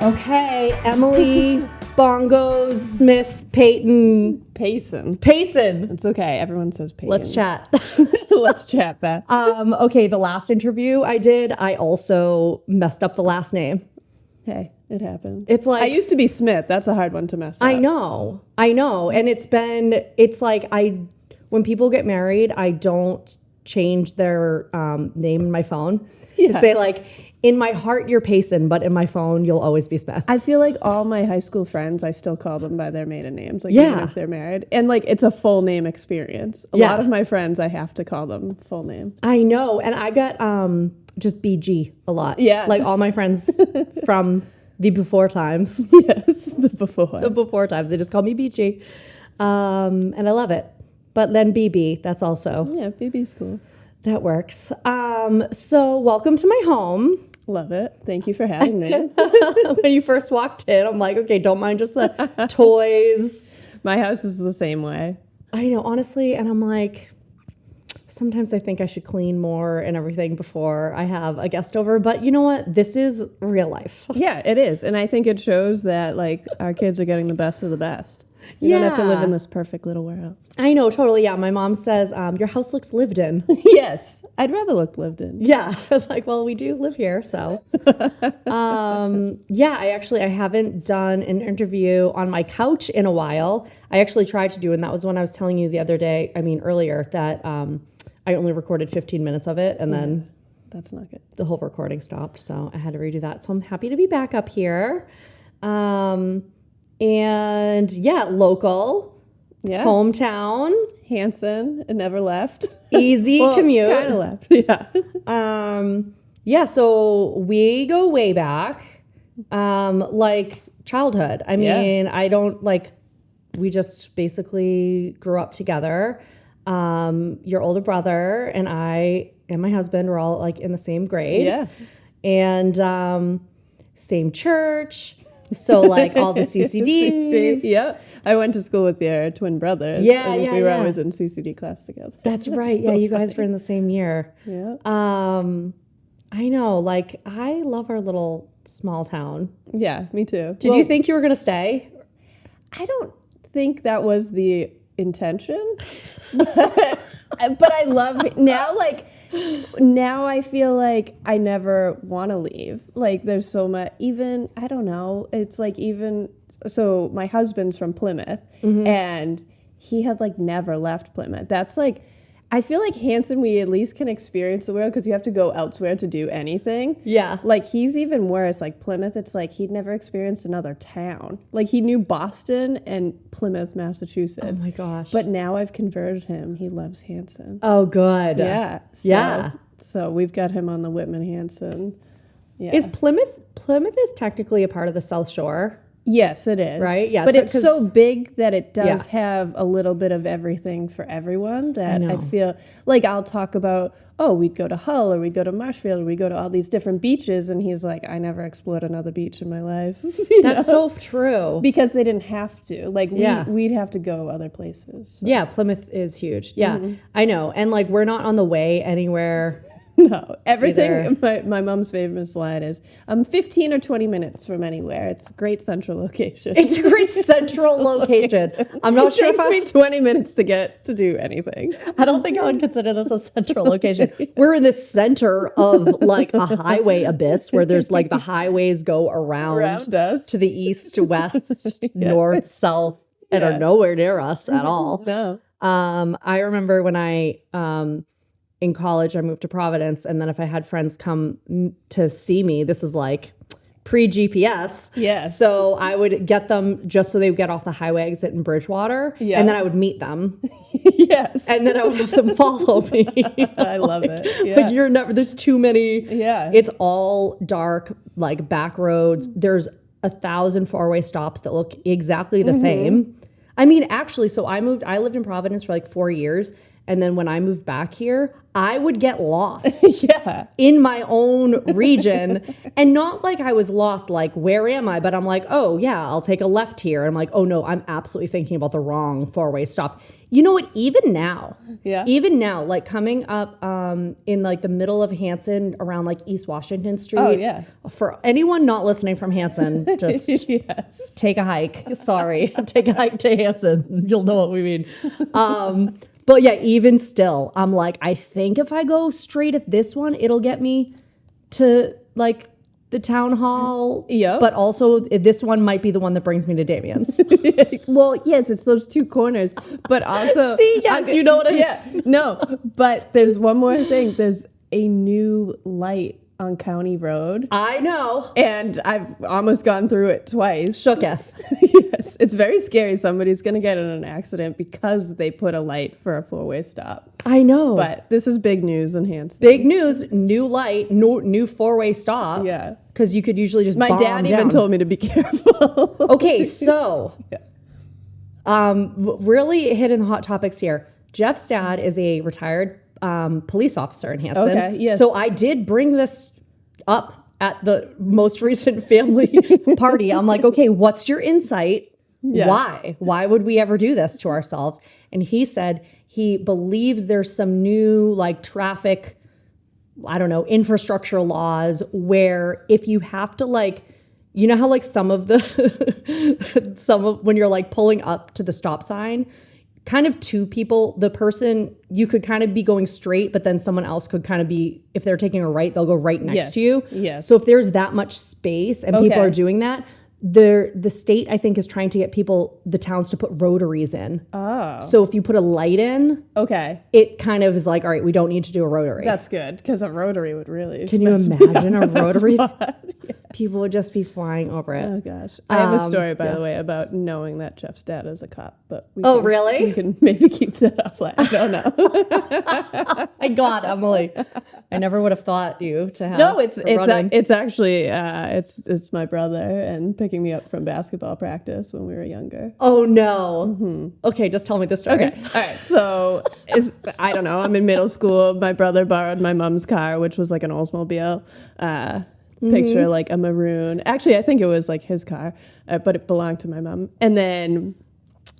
Okay, Emily Bongos Smith Payton. Payson. Payson. It's okay. Everyone says Payton. Let's chat. Let's chat, Beth. Okay, the last interview I did, I also messed up the last name. Hey, it happens. It's like I used to be Smith. That's a hard one to mess up. I know. And it's like when people get married, I don't change their name in my phone. Yeah. Say like, in my heart, you're Payson, but in my phone, you'll always be Smith. I feel like all my high school friends, I still call them by their maiden names, like even if they're married. And like, it's a full name experience. A lot of my friends, I have to call them full name. I know. And I got just BG a lot. Yeah. Like all my friends from the before times. Yes, the before. The before times. They just call me BG. And I love it. But then BB, that's also. Yeah, BB's cool. That works. So welcome to my home. Love it. Thank you for having me. When you first walked in, I'm like, okay, don't mind just the toys. My house is the same way. I know, honestly. And I'm like, sometimes I think I should clean more and everything before I have a guest over. But you know what? This is real life. Yeah, it is. And I think it shows that like our kids are getting the best of the best. You don't have to live in this perfect little world. I know, totally. Yeah, my mom says, your house looks lived in. Yes, I'd rather look lived in. Yeah, I was like, well, we do live here, so. Yeah, I haven't done an interview on my couch in a while. I actually tried to do, and that was when I was telling you the other day, earlier, that I only recorded 15 minutes of it, and then that's not good. The whole recording stopped, so I had to redo that. So I'm happy to be back up here. And yeah, local, hometown, Hanson, it never left. Easy commute. Kind of left, yeah. Yeah, so we go way back, like childhood. I mean, we just basically grew up together. Your older brother and I and my husband were all like in the same grade. Yeah. And same church. So like all the CCDs. Yeah. I went to school with your twin brothers. Yeah, we were always in CCD class together. That's right. Yeah, you guys were in the same year. Yeah. I know. Like, I love our little small town. Yeah, me too. Did you think you were going to stay? I don't think that was the intention. But I love it. Now I feel like I never want to leave. Like there's so much, even, I don't know. It's like so my husband's from Plymouth and he had like never left Plymouth. That's like, I feel like Hanson, we at least can experience the world because you have to go elsewhere to do anything. Yeah. Like he's even worse. Like Plymouth, it's like he'd never experienced another town. Like he knew Boston and Plymouth, Massachusetts. Oh my gosh. But now I've converted him. He loves Hanson. Oh, good. Yeah. So we've got him on the Whitman-Hanson. Yeah. Is Plymouth is technically a part of the South Shore? Yes, it is. Right? Yeah. But it's so big that it does have a little bit of everything for everyone that I feel like I'll talk about, we'd go to Hull or we'd go to Marshfield or we'd go to all these different beaches. And he's like, I never explored another beach in my life. That's so true. Because they didn't have to. Like, we'd have to go other places. So. Yeah, Plymouth is huge. Yeah, I know. And like, we're not on the way anywhere. No, everything. My mom's famous line is, I'm 15 or 20 minutes from anywhere. It's a great central location. It's a great central location. I'm not sure it takes me 20 minutes to get to do anything. I don't think I would consider this a central location. We're in the center of like a highway abyss where there's like the highways go around us to the east, west, north, south, and are nowhere near us at all. No. I remember when in college, I moved to Providence, and then if I had friends come to see me, this is like pre-GPS. Yes. So I would get them just so they would get off the highway exit in Bridgewater, and then I would meet them. Yes. And then I would have them follow me. I love it. Yeah. Like there's too many. Yeah. It's all dark, like back roads. There's 1,000 four-way stops that look exactly the same. I mean, actually, so I lived in Providence for like 4 years. And then when I moved back here, I would get lost Yeah. in my own region. And not like I was lost, like, where am I? But I'm like, oh, yeah, I'll take a left here. And I'm like, oh, no, I'm absolutely thinking about the wrong four-way stop. You know what? Even now, like coming up in like the middle of Hanson around like East Washington Street. Oh, yeah. For anyone not listening from Hanson, just take a hike. Sorry. Take a hike to Hanson. You'll know what we mean. But yeah, even still, I'm like, I think if I go straight at this one, it'll get me to like the town hall. Yep. But also this one might be the one that brings me to Damien's. Well, yes, it's those two corners, but also See, yes, you know what I mean. Yeah, no, but there's one more thing. There's a new light on County Road. I know. And I've almost gone through it twice. Shooketh. Yes, it's very scary. Somebody's going to get in an accident because they put a light for a four-way stop. I know. But this is big news in Hanson. Big news, new light, new four-way stop. Yeah. Because you could usually just My bomb dad even down. told me to be careful. Okay, so Yeah. really hitting the hot topics here. Jeff's dad is a retired police officer in Hanson. Okay, yes. So I did bring this up at the most recent family party. I'm like, okay, what's your insight? Yeah. Why? Why would we ever do this to ourselves? And he said he believes there's some new like traffic, I don't know, infrastructure laws where if you have to like, you know how like some of when you're like pulling up to the stop sign, kind of two people, the person, you could kind of be going straight, but then someone else could kind of be, if they're taking a right, they'll go right next to you. Yes. So if there's that much space and people are doing that, the state, I think, is trying to get the towns to put rotaries in. Oh. So if you put a light in, Okay. it kind of is like, all right, we don't need to do a rotary. That's good, because a rotary would really... Can you mess me imagine up a at that rotary? spot. Yes. People would just be flying over it. Oh, gosh. I have a story, by yeah. the way, about knowing that Jeff's dad is a cop, but really? We can maybe keep that offline. I don't know. My God, Emily. I never would have thought you to have. No, it's actually it's my brother and picking me up from basketball practice when we were younger. Oh no. Mm-hmm. Okay, just tell me the story. Okay, all right. So I don't know. I'm in middle school. My brother borrowed my mom's car, which was like an Oldsmobile. Picture like a maroon. Actually, I think it was like his car, but it belonged to my mom. And then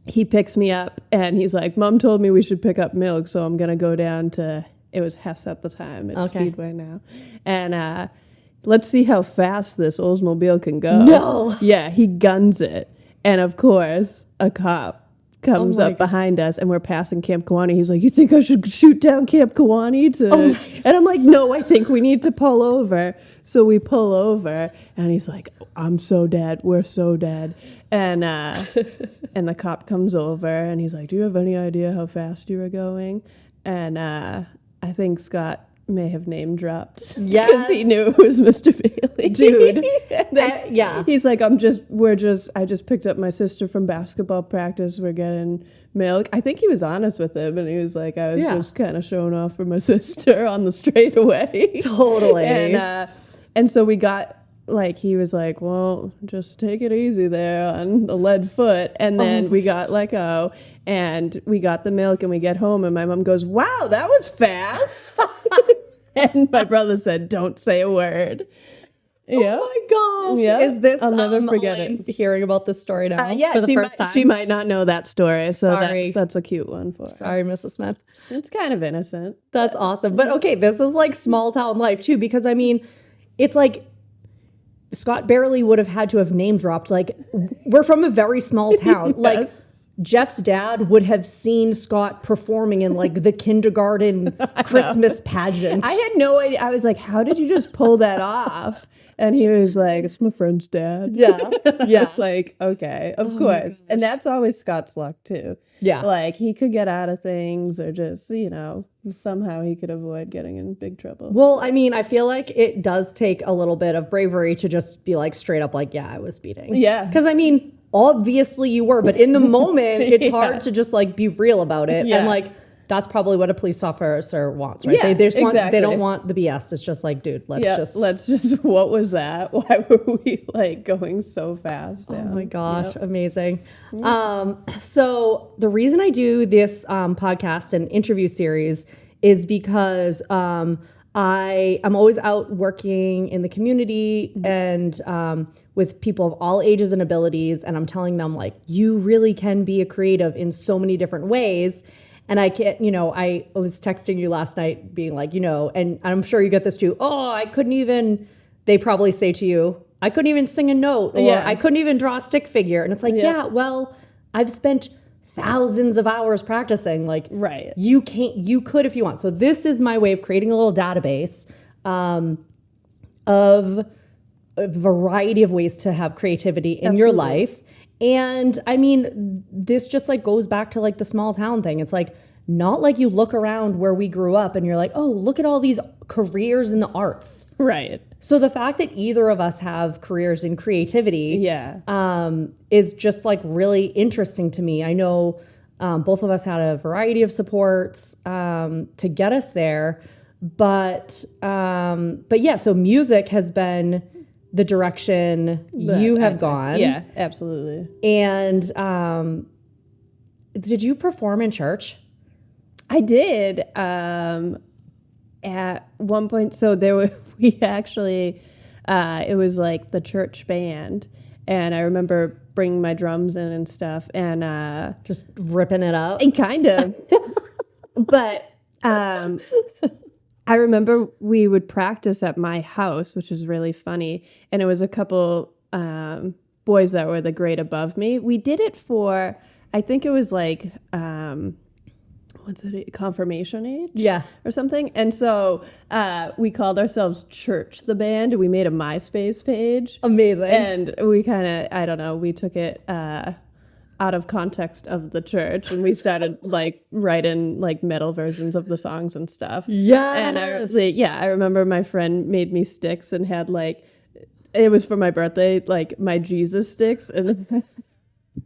he picks me up, and he's like, "Mom told me we should pick up milk, so I'm gonna go down to." It was Hess at the time. It's Speedway now. And let's see how fast this Oldsmobile can go. No. Yeah, he guns it. And of course, a cop comes up behind us, and we're passing Camp Kiwanee. He's like, "You think I should shoot down Camp Kiwanee to?" And I'm like, "No, I think we need to pull over." So we pull over, and he's like, "I'm so dead. We're so dead." And and the cop comes over, and he's like, "Do you have any idea how fast you were going?" And I think Scott may have name dropped. Yes. Because he knew it was Mr. Bailey. Dude. Yeah. He's like, I just picked up my sister from basketball practice. We're getting milk. I think he was honest with him, and he was like, I was just kind of showing off for my sister on the straightaway. Totally. And so we got, like, he was like, well, just take it easy there on the lead foot. And then we got let go, and we got the milk, and we get home, and my mom goes, "Wow, that was fast." And my brother said, "Don't say a word." Yeah. Oh my gosh. Yeah. Is this I'll never forget it. Hearing about this story now Yeah, for the first time? She might not know that story, so Sorry. that's a cute one for her. Sorry, Mrs. Smith. It's kind of innocent. That's awesome. But okay, this is like small town life too, because I mean, it's like Scott barely would have had to have name dropped. Like, we're from a very small town. Yes. Like, Jeff's dad would have seen Scott performing in like the kindergarten Christmas pageant. I had no idea. I was like, how did you just pull that off? And he was like, it's my friend's dad. Yeah. Yeah. It's like, okay, of course. And that's always Scott's luck too. Yeah. Like, he could get out of things, or just, somehow he could avoid getting in big trouble. Well, I mean, I feel like it does take a little bit of bravery to just be like straight up like, yeah, I was speeding. Yeah. Because I mean, obviously you were, but in the moment, it's hard to just like be real about it. Yeah. And like, that's probably what a police officer wants, right? Yeah, They just want, exactly. they don't want the BS. It's just like, dude, let's just. what was that? Why were we like going so fast? Oh my gosh, amazing. So the reason I do this podcast and interview series is because I'm always out working in the community and with people of all ages and abilities, and I'm telling them like, you really can be a creative in so many different ways. And I can't, I was texting you last night being like, and I'm sure you get this too. Oh, I couldn't even, they probably say to you, I couldn't even sing a note, or I couldn't even draw a stick figure. And it's like, well, I've spent thousands of hours practicing. Like, right. You could if you want. So this is my way of creating a little database of a variety of ways to have creativity in your life. And I mean, this just like goes back to like the small town thing. It's like, not like you look around where we grew up and you're like, oh, look at all these careers in the arts. Right. So the fact that either of us have careers in creativity is just like really interesting to me. I know both of us had a variety of supports to get us there. But yeah, so music has been the direction you have gone. Yeah, absolutely. And did you perform in church? I did at one point. So we actually, it was like the church band. And I remember bringing my drums in and stuff and just ripping it up. Kind of. But I remember we would practice at my house, which is really funny. And it was a couple boys that were the grade above me. We did it for, I think it was like, confirmation age? Yeah. Or something. And so we called ourselves Church the Band. We made a MySpace page. Amazing. And we kind of, I don't know, we took it out of context of the church, and we started like writing like metal versions of the songs and stuff. Yeah. And I remember my friend made me sticks and had like, it was for my birthday, like my Jesus sticks, and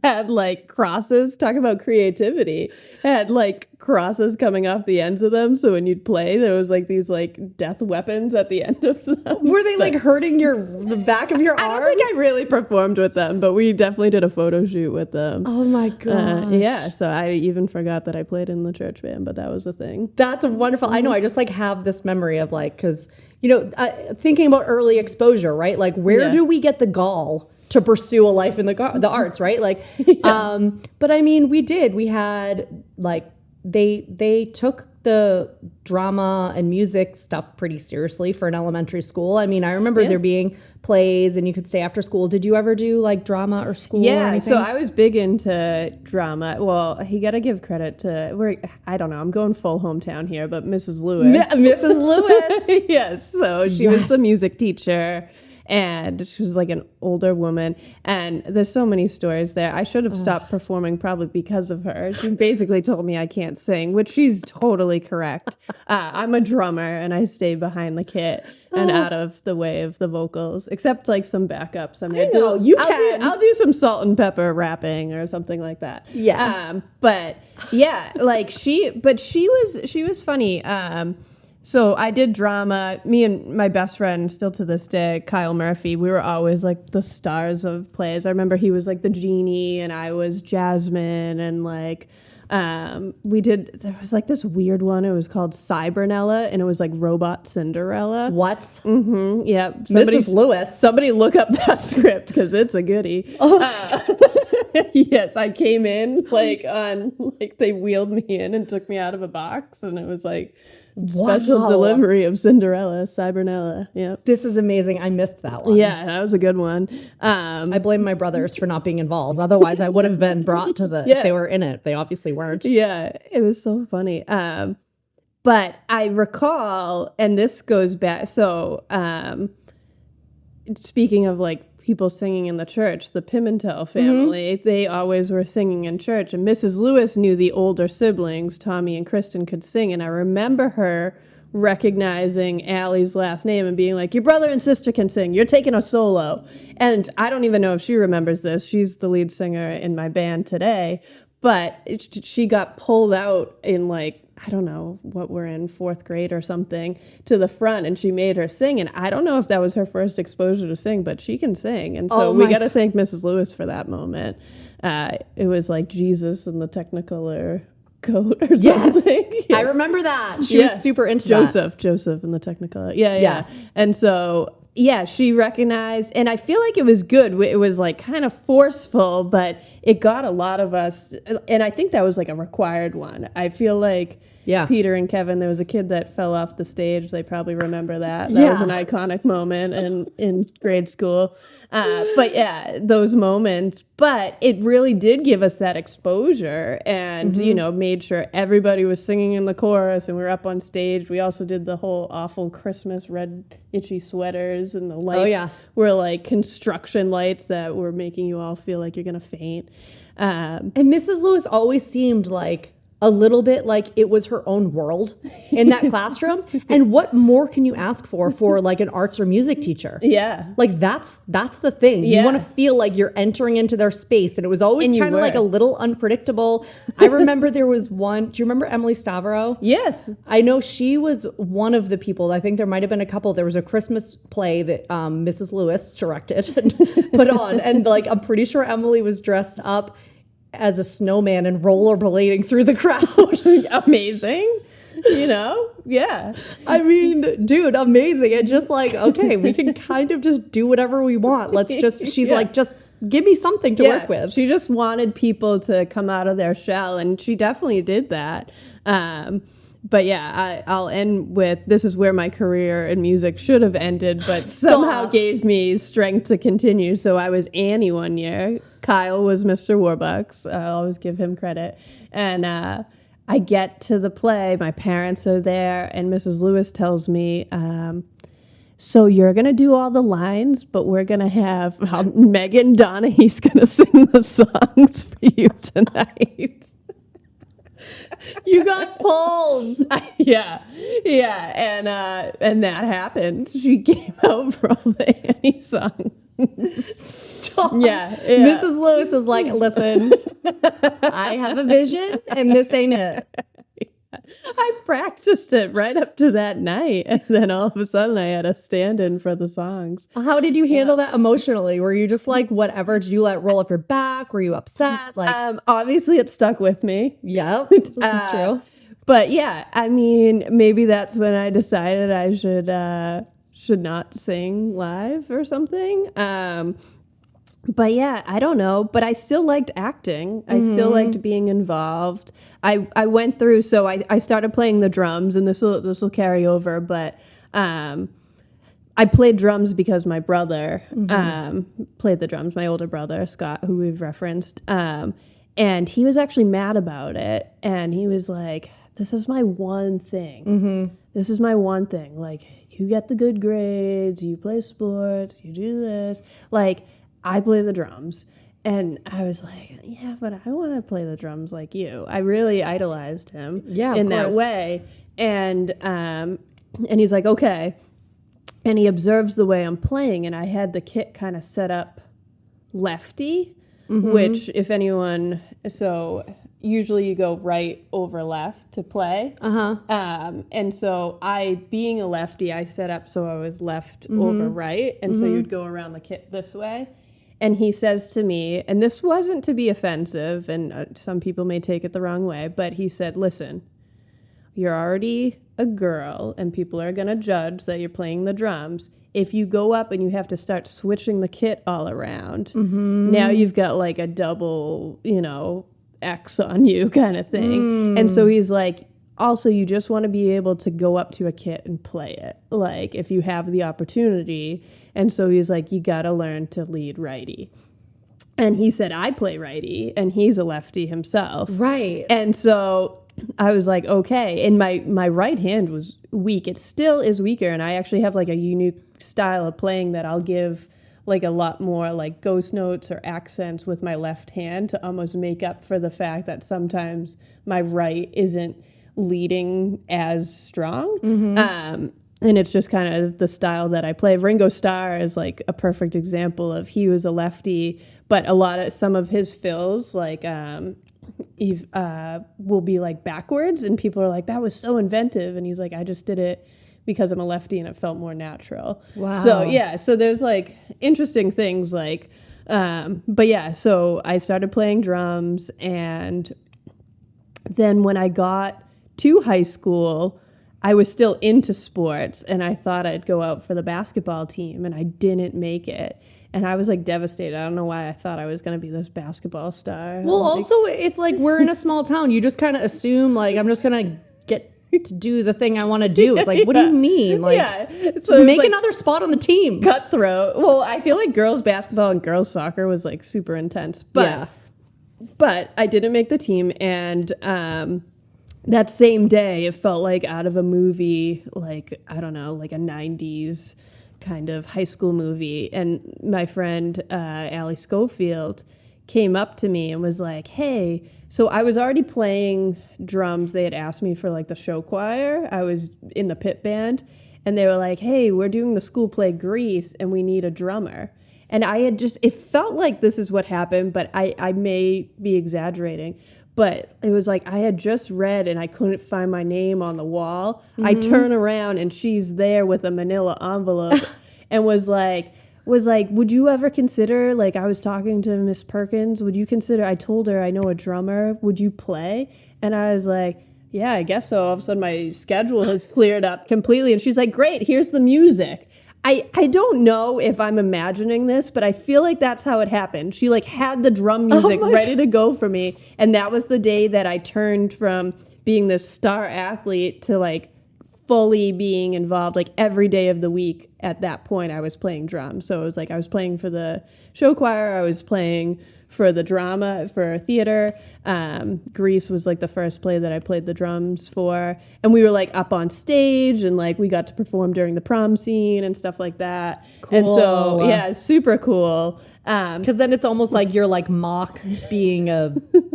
had like crosses. Talk about creativity. Had like crosses coming off the ends of them, so when you'd play, there was like these like death weapons at the end of them. Were they like hurting the back of your arms? I don't think I really performed with them, but we definitely did a photo shoot with them. Oh my gosh. Yeah, so I even forgot that I played in the church band, but that was a thing. That's wonderful. I know. I just like have this memory of like, because thinking about early exposure, right? Like, where do we get the gall to pursue a life in the arts, right? Like, but I mean, we had like, they took the drama and music stuff pretty seriously for an elementary school. I mean, I remember there being plays and you could stay after school. Did you ever do like drama or school or anything? So I was big into drama. Well, you got to give credit to, I don't know, I'm going full hometown here, but Mrs. Lewis. Mrs. Lewis. Yes. So she was the music teacher. And she was like an older woman. And there's so many stories there. I should have stopped performing probably because of her. She basically told me I can't sing, which she's totally correct. I'm a drummer and I stay behind the kit and out of the way of the vocals, except like some backups. I mean, I'll do some salt and pepper rapping or something like that. Yeah. But yeah, like she was funny. So I did drama. Me and my best friend, still to this day, Kyle Murphy, we were always like the stars of plays. I remember he was like the genie and I was Jasmine, and like there was like this weird one. It was called Cybernella, and it was like Robot Cinderella. What? Mm-hmm. Yeah. Mrs. Lewis. Somebody look up that script because it's a goodie. Yes, I came in like they wheeled me in and took me out of a box, and it was like special delivery of Cinderella, Cybernella. Yep. This is amazing. I missed that one. Yeah, that was a good one. I blame my brothers for not being involved. Otherwise, I would have been brought to if they were in it. They obviously weren't. Yeah, it was so funny. But I recall, and this goes back, so speaking of like people singing in the church, the Pimentel family, they always were singing in church. And Mrs. Lewis knew the older siblings, Tommy and Kristen, could sing. And I remember her recognizing Allie's last name and being like, your brother and sister can sing. You're taking a solo. And I don't even know if she remembers this. She's the lead singer in my band today. But she got pulled out in like I don't know what we're in, 4th grade or something, to the front, and she made her sing. And I don't know if that was her first exposure to sing, but she can sing. And so we got to thank Mrs. Lewis for that moment. It was like Jesus in the Technicolor coat or something. Yes. I remember that. She was super into Joseph in the Technicolor. Yeah. And so, she recognized, and I feel like it was good. It was like kind of forceful, but it got a lot of us, and I think that was like a required one. I feel like Peter and Kevin, there was a kid that fell off the stage. They probably remember that. That was an iconic moment in grade school. But those moments, but it really did give us that exposure and, made sure everybody was singing in the chorus and we were up on stage. We also did the whole awful Christmas red itchy sweaters, and the lights were like construction lights that were making you all feel like you're going to faint. And Mrs. Lewis always seemed like a little bit like it was her own world in that classroom. And what more can you ask for like an arts or music teacher? Yeah. Like that's the thing. You want to feel like you're entering into their space. And it was always kind of like a little unpredictable. I remember there was one, do you remember Emily Stavro? Yes. I know she was one of the people. I think there might've been a couple. There was a Christmas play that Mrs. Lewis directed and put on. And like, I'm pretty sure Emily was dressed up as a snowman and rollerblading through the crowd. Amazing. Yeah. I mean, dude, amazing. And just like, okay, we can kind of just do whatever we want. Let's just, she's like, just give me something to work with. She just wanted people to come out of their shell, and she definitely did that. But I'll end with, this is where my career in music should have ended, but somehow gave me strength to continue. So I was Annie one year. Kyle was Mr. Warbucks. I always give him credit. And I get to the play. My parents are there, and Mrs. Lewis tells me, so you're going to do all the lines, but we're going to have Megan Donaghy's going to sing the songs for you tonight. You got pulled. Yeah. And that happened. She came out for all the Annie songs. Stop. Yeah. Mrs. Lewis is like, listen, I have a vision and this ain't it. I practiced it right up to that night, and then all of a sudden I had a stand-in for the songs. How did you handle that emotionally? Were you just like, whatever? Did you let it roll up your back? Were you upset? Like, obviously it stuck with me. Yep, this is true. But I mean, maybe that's when I decided I should not sing live or something. But I don't know. But I still liked acting. I still liked being involved. I went through, so I started playing the drums, and this will carry over. But I played drums because my brother played the drums. My older brother, Scott, who we've referenced, and he was actually mad about it. And he was like, "This is my one thing. This is my one thing. Like, you get the good grades, you play sports, you do this, like." I play the drums. And I was like, yeah, but I want to play the drums like you. I really idolized him in that way. And he's like, okay. And he observes the way I'm playing. And I had the kit kind of set up lefty, which if anyone, so usually you go right over left to play. And so being a lefty, I set up so I was left over right. And so you'd go around the kit this way. And he says to me, and this wasn't to be offensive, and some people may take it the wrong way, but he said, listen, you're already a girl, and people are going to judge that you're playing the drums. If you go up and you have to start switching the kit all around, now you've got like a double, X on you kind of thing. And so he's like, also, you just want to be able to go up to a kit and play it, like if you have the opportunity. And so he's like, you got to learn to lead righty. And he said, I play righty, and he's a lefty himself. Right. And so I was like, okay. And my right hand was weak. It still is weaker. And I actually have like a unique style of playing that I'll give like a lot more like ghost notes or accents with my left hand to almost make up for the fact that sometimes my right isn't leading as strong. And it's just kind of the style that I play. Ringo Starr is like a perfect example of, he was a lefty, but some of his fills, like will be like backwards, and people are like, that was so inventive, and he's like, I just did it because I'm a lefty and it felt more natural. Wow. So yeah, so there's like interesting things like, but yeah, so I started playing drums, and then when I got to high school, I was still into sports, and I thought I'd go out for the basketball team, and I didn't make it. And I was like devastated. I don't know why I thought I was going to be this basketball star. Well, also, it's like we're in a small town. You just kind of assume, like, I'm just going to get to do the thing I want to do. It's like, what do you mean? Like, so make like another spot on the team. Cutthroat. Well, I feel like girls basketball and girls soccer was like super intense. But I didn't make the team. And that same day, it felt like out of a movie, like, I don't know, like a 90s kind of high school movie. And my friend Allie Schofield came up to me and was like, hey, so I was already playing drums. They had asked me for like the show choir. I was in the pit band, and they were like, hey, we're doing the school play Grease and we need a drummer. And I had just, it felt like this is what happened, but I may be exaggerating. But it was like I had just read and I couldn't find my name on the wall. I turn around and she's there with a manila envelope and was like, would you ever consider, like, I was talking to Miss Perkins, would you consider, I told her I know a drummer, would you play? And I was like, yeah, I guess so. All of a sudden my schedule has cleared up completely. And she's like, great, here's the music. I don't know if I'm imagining this, but I feel like that's how it happened. She like had the drum music ready to go for me. And that was the day that I turned from being this star athlete to like fully being involved like every day of the week. At that point I was playing drums. So it was like I was playing for the show choir, I was playing for the drama, for theater. Grease was like the first play that I played the drums for. And we were like up on stage and like we got to perform during the prom scene and stuff like that. Cool. And so, yeah, super cool. Because then it's almost like you're like mock being a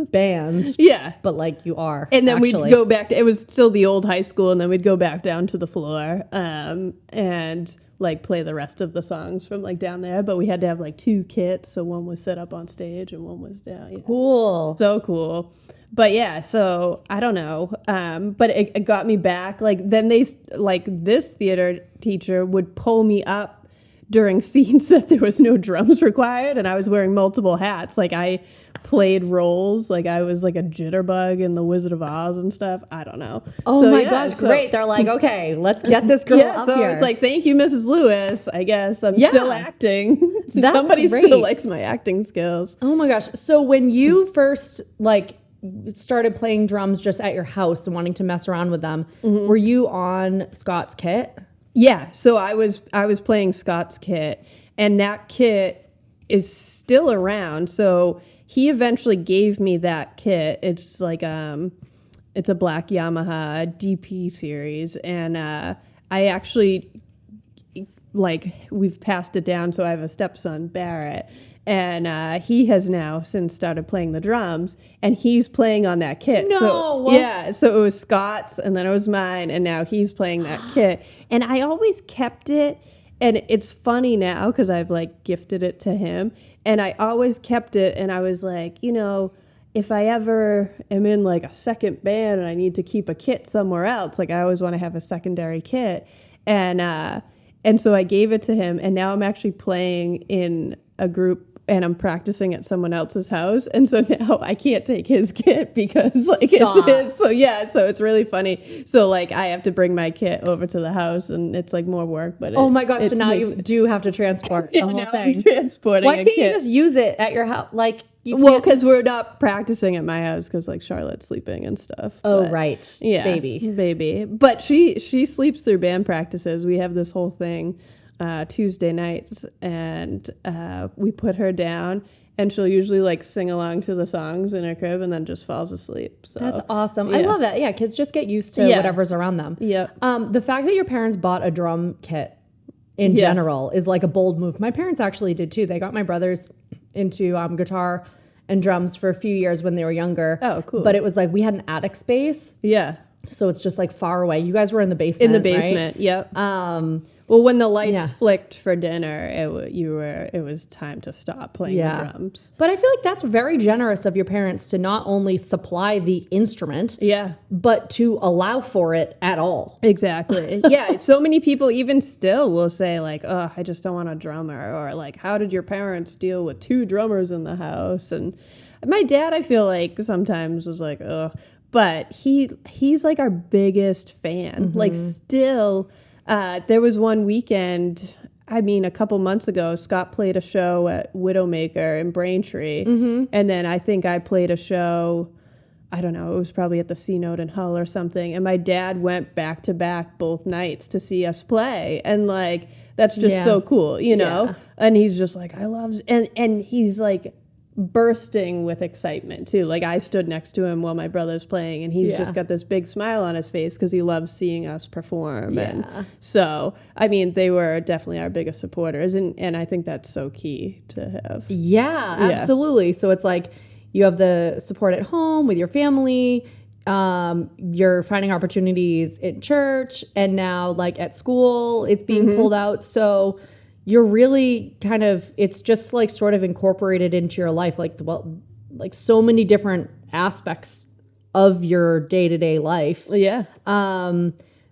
band. Yeah. But like you are. And then we'd go back to, it was still the old high school, and then we'd go back down to the floor and like play the rest of the songs from like down there. But we had to have like two kits. So one was set up on stage and one was down. Yeah. Cool. So cool. But yeah, so I don't know. But it got me back. Like then they, like this theater teacher would pull me up during scenes that there was no drums required, and I was wearing multiple hats. Like I played roles, like I was like a jitterbug in The Wizard of Oz and stuff. I don't know. Oh so, my gosh, great. They're like, okay, let's get this girl up so here. I was like, thank you, Mrs. Lewis. I guess I'm still acting. Somebody still likes my acting skills. Oh my gosh. So when you first like started playing drums just at your house and wanting to mess around with them, were you on Scott's kit? Yeah, so I was playing Scott's kit, and that kit is still around. So he eventually gave me that kit. It's like it's a black Yamaha DP series, and I actually like we've passed it down. So I have a stepson, Barrett, and he has now since started playing the drums, and he's playing on that kit. No. So, yeah, so it was Scott's, and then it was mine, and now he's playing that kit. And I always kept it, and it's funny now because I've like gifted it to him, and I always kept it, and I was like, you know, if I ever am in like a second band and I need to keep a kit somewhere else, like I always want to have a secondary kit, and so I gave it to him, and now I'm actually playing in a group and I'm practicing at someone else's house, and so now I can't take his kit because like it's his. So yeah, so it's really funny. So like I have to bring my kit over to the house, and it's like more work. But oh my gosh, so now you do have to transport the whole thing. I'm transporting. Why can't you just use it at your house? Like well, because we're not practicing at my house because like Charlotte's sleeping and stuff. Oh but, right, yeah, baby. But she sleeps through band practices. We have this whole thing. Tuesday nights, and we put her down, and she'll usually like sing along to the songs in her crib and then just falls asleep. So that's awesome. Yeah. I love that. Yeah, kids just get used to whatever's around them. Yeah. The fact that your parents bought a drum kit in general is like a bold move. My parents actually did too. They got my brothers into guitar and drums for a few years when they were younger. Oh, cool. But it was like we had an attic space. Yeah. So it's just like far away. You guys were in the basement, In the basement, right? yep. Well, when the lights flicked for dinner, it was time to stop playing the drums. But I feel like that's very generous of your parents to not only supply the instrument, but to allow for it at all. Exactly. Yeah. So many people even still will say like, oh, I just don't want a drummer, or like, how did your parents deal with 2 drummers in the house? And my dad, I feel like sometimes was like, oh, but he's like our biggest fan. Like still. There was one weekend, a couple months ago, Scott played a show at Widowmaker in Braintree. And then I think I played a show, I don't know, it was probably at the C Note in Hull or something. And my dad went back to back both nights to see us play. And like, that's just so cool, you know? Yeah. And he's just like, I love, and he's like, bursting with excitement too. Like I stood next to him while my brother's playing, and he's just got this big smile on his face because he loves seeing us perform. And so they were definitely our biggest supporters, and I think that's so key to have. Absolutely. So it's like you have the support at home with your family, you're finding opportunities in church, and now like at school it's being pulled out. So you're really kind of, it's just like sort of incorporated into your life, like so many different aspects of your day-to-day life.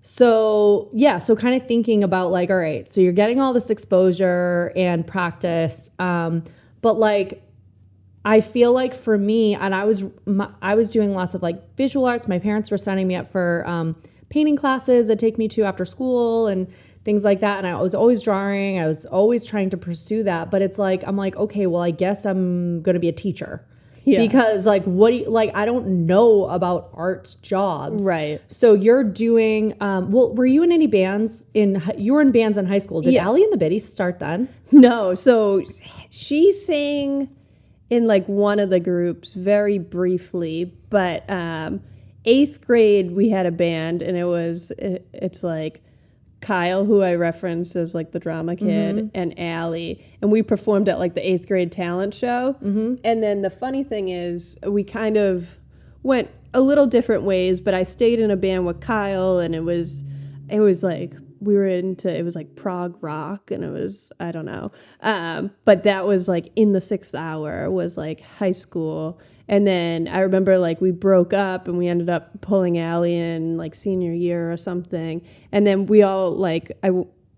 So kind of thinking about like, all right, so you're getting all this exposure and practice. But like, I feel like for me, and I was doing lots of like visual arts. My parents were signing me up for painting classes that take me to after school and things like that. And I was always drawing. I was always trying to pursue that. But it's like, I'm like, okay, well, I guess I'm going to be a teacher. Because like, I don't know about art jobs. Right. So you're doing, were you in any bands you were in bands in high school. Did Allie and the Biddies start then? No. So she sang in like one of the groups very briefly, but 8th grade we had a band, and it's like Kyle, who I referenced as like the drama kid, and Allie, and we performed at like the 8th grade talent show. And then the funny thing is we kind of went a little different ways, but I stayed in a band with Kyle, and it was like we were it was like prog rock, and it was, I don't know. But that was like in the 6th hour was like high school. And then I remember like we broke up, and we ended up pulling Allie in like senior year or something. And then we all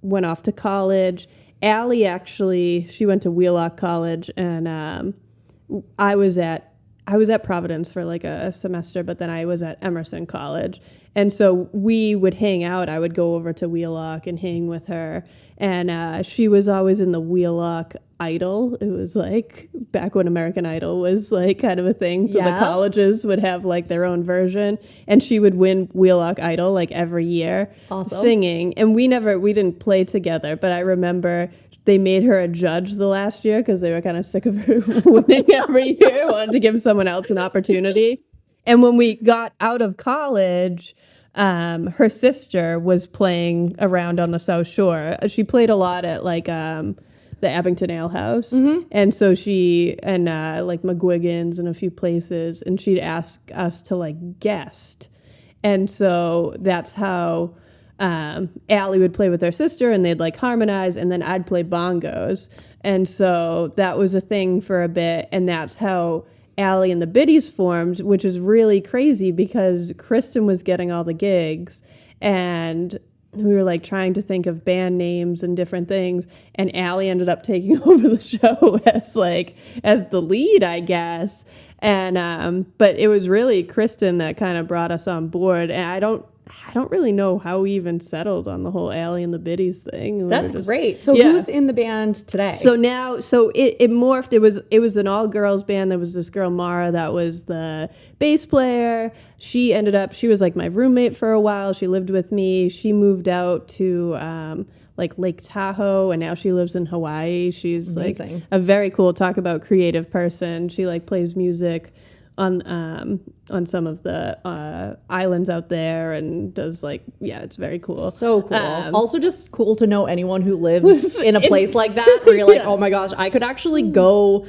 went off to college. Allie actually, she went to Wheelock College, and I was at Providence for like a semester, but then I was at Emerson College. And so we would hang out. I would go over to Wheelock and hang with her. And she was always in the Wheelock Idol. It was like back when American Idol was like kind of a thing. So the colleges would have like their own version. And she would win Wheelock Idol like every year. Awesome. Singing. And we didn't play together, but I remember they made her a judge the last year because they were kind of sick of her winning every year, wanted to give someone else an opportunity. And when we got out of college, her sister was playing around on the South Shore. She played a lot at like the Abington Ale House. And so she, and like McGuigan's and a few places, and she'd ask us to like guest. And so that's how Allie would play with her sister, and they'd like harmonize, and then I'd play bongos. And so that was a thing for a bit, and that's how Allie and the Biddies formed, which is really crazy because Kristen was getting all the gigs, and we were like trying to think of band names and different things, and Allie ended up taking over the show as the lead, I guess. And but it was really Kristen that kind of brought us on board, and I don't really know how we even settled on the whole Allie and the Biddies thing. That's great. So who's in the band today? So now, it morphed. It was an all-girls band. There was this girl, Mara, that was the bass player. She was like my roommate for a while. She lived with me. She moved out to like Lake Tahoe, and now she lives in Hawaii. She's amazing. Like a very cool, talk about creative person. She like plays music on some of the islands out there, and does it's very cool. So cool. Also just cool to know anyone who lives in a place like that where you're like, oh my gosh, I could actually go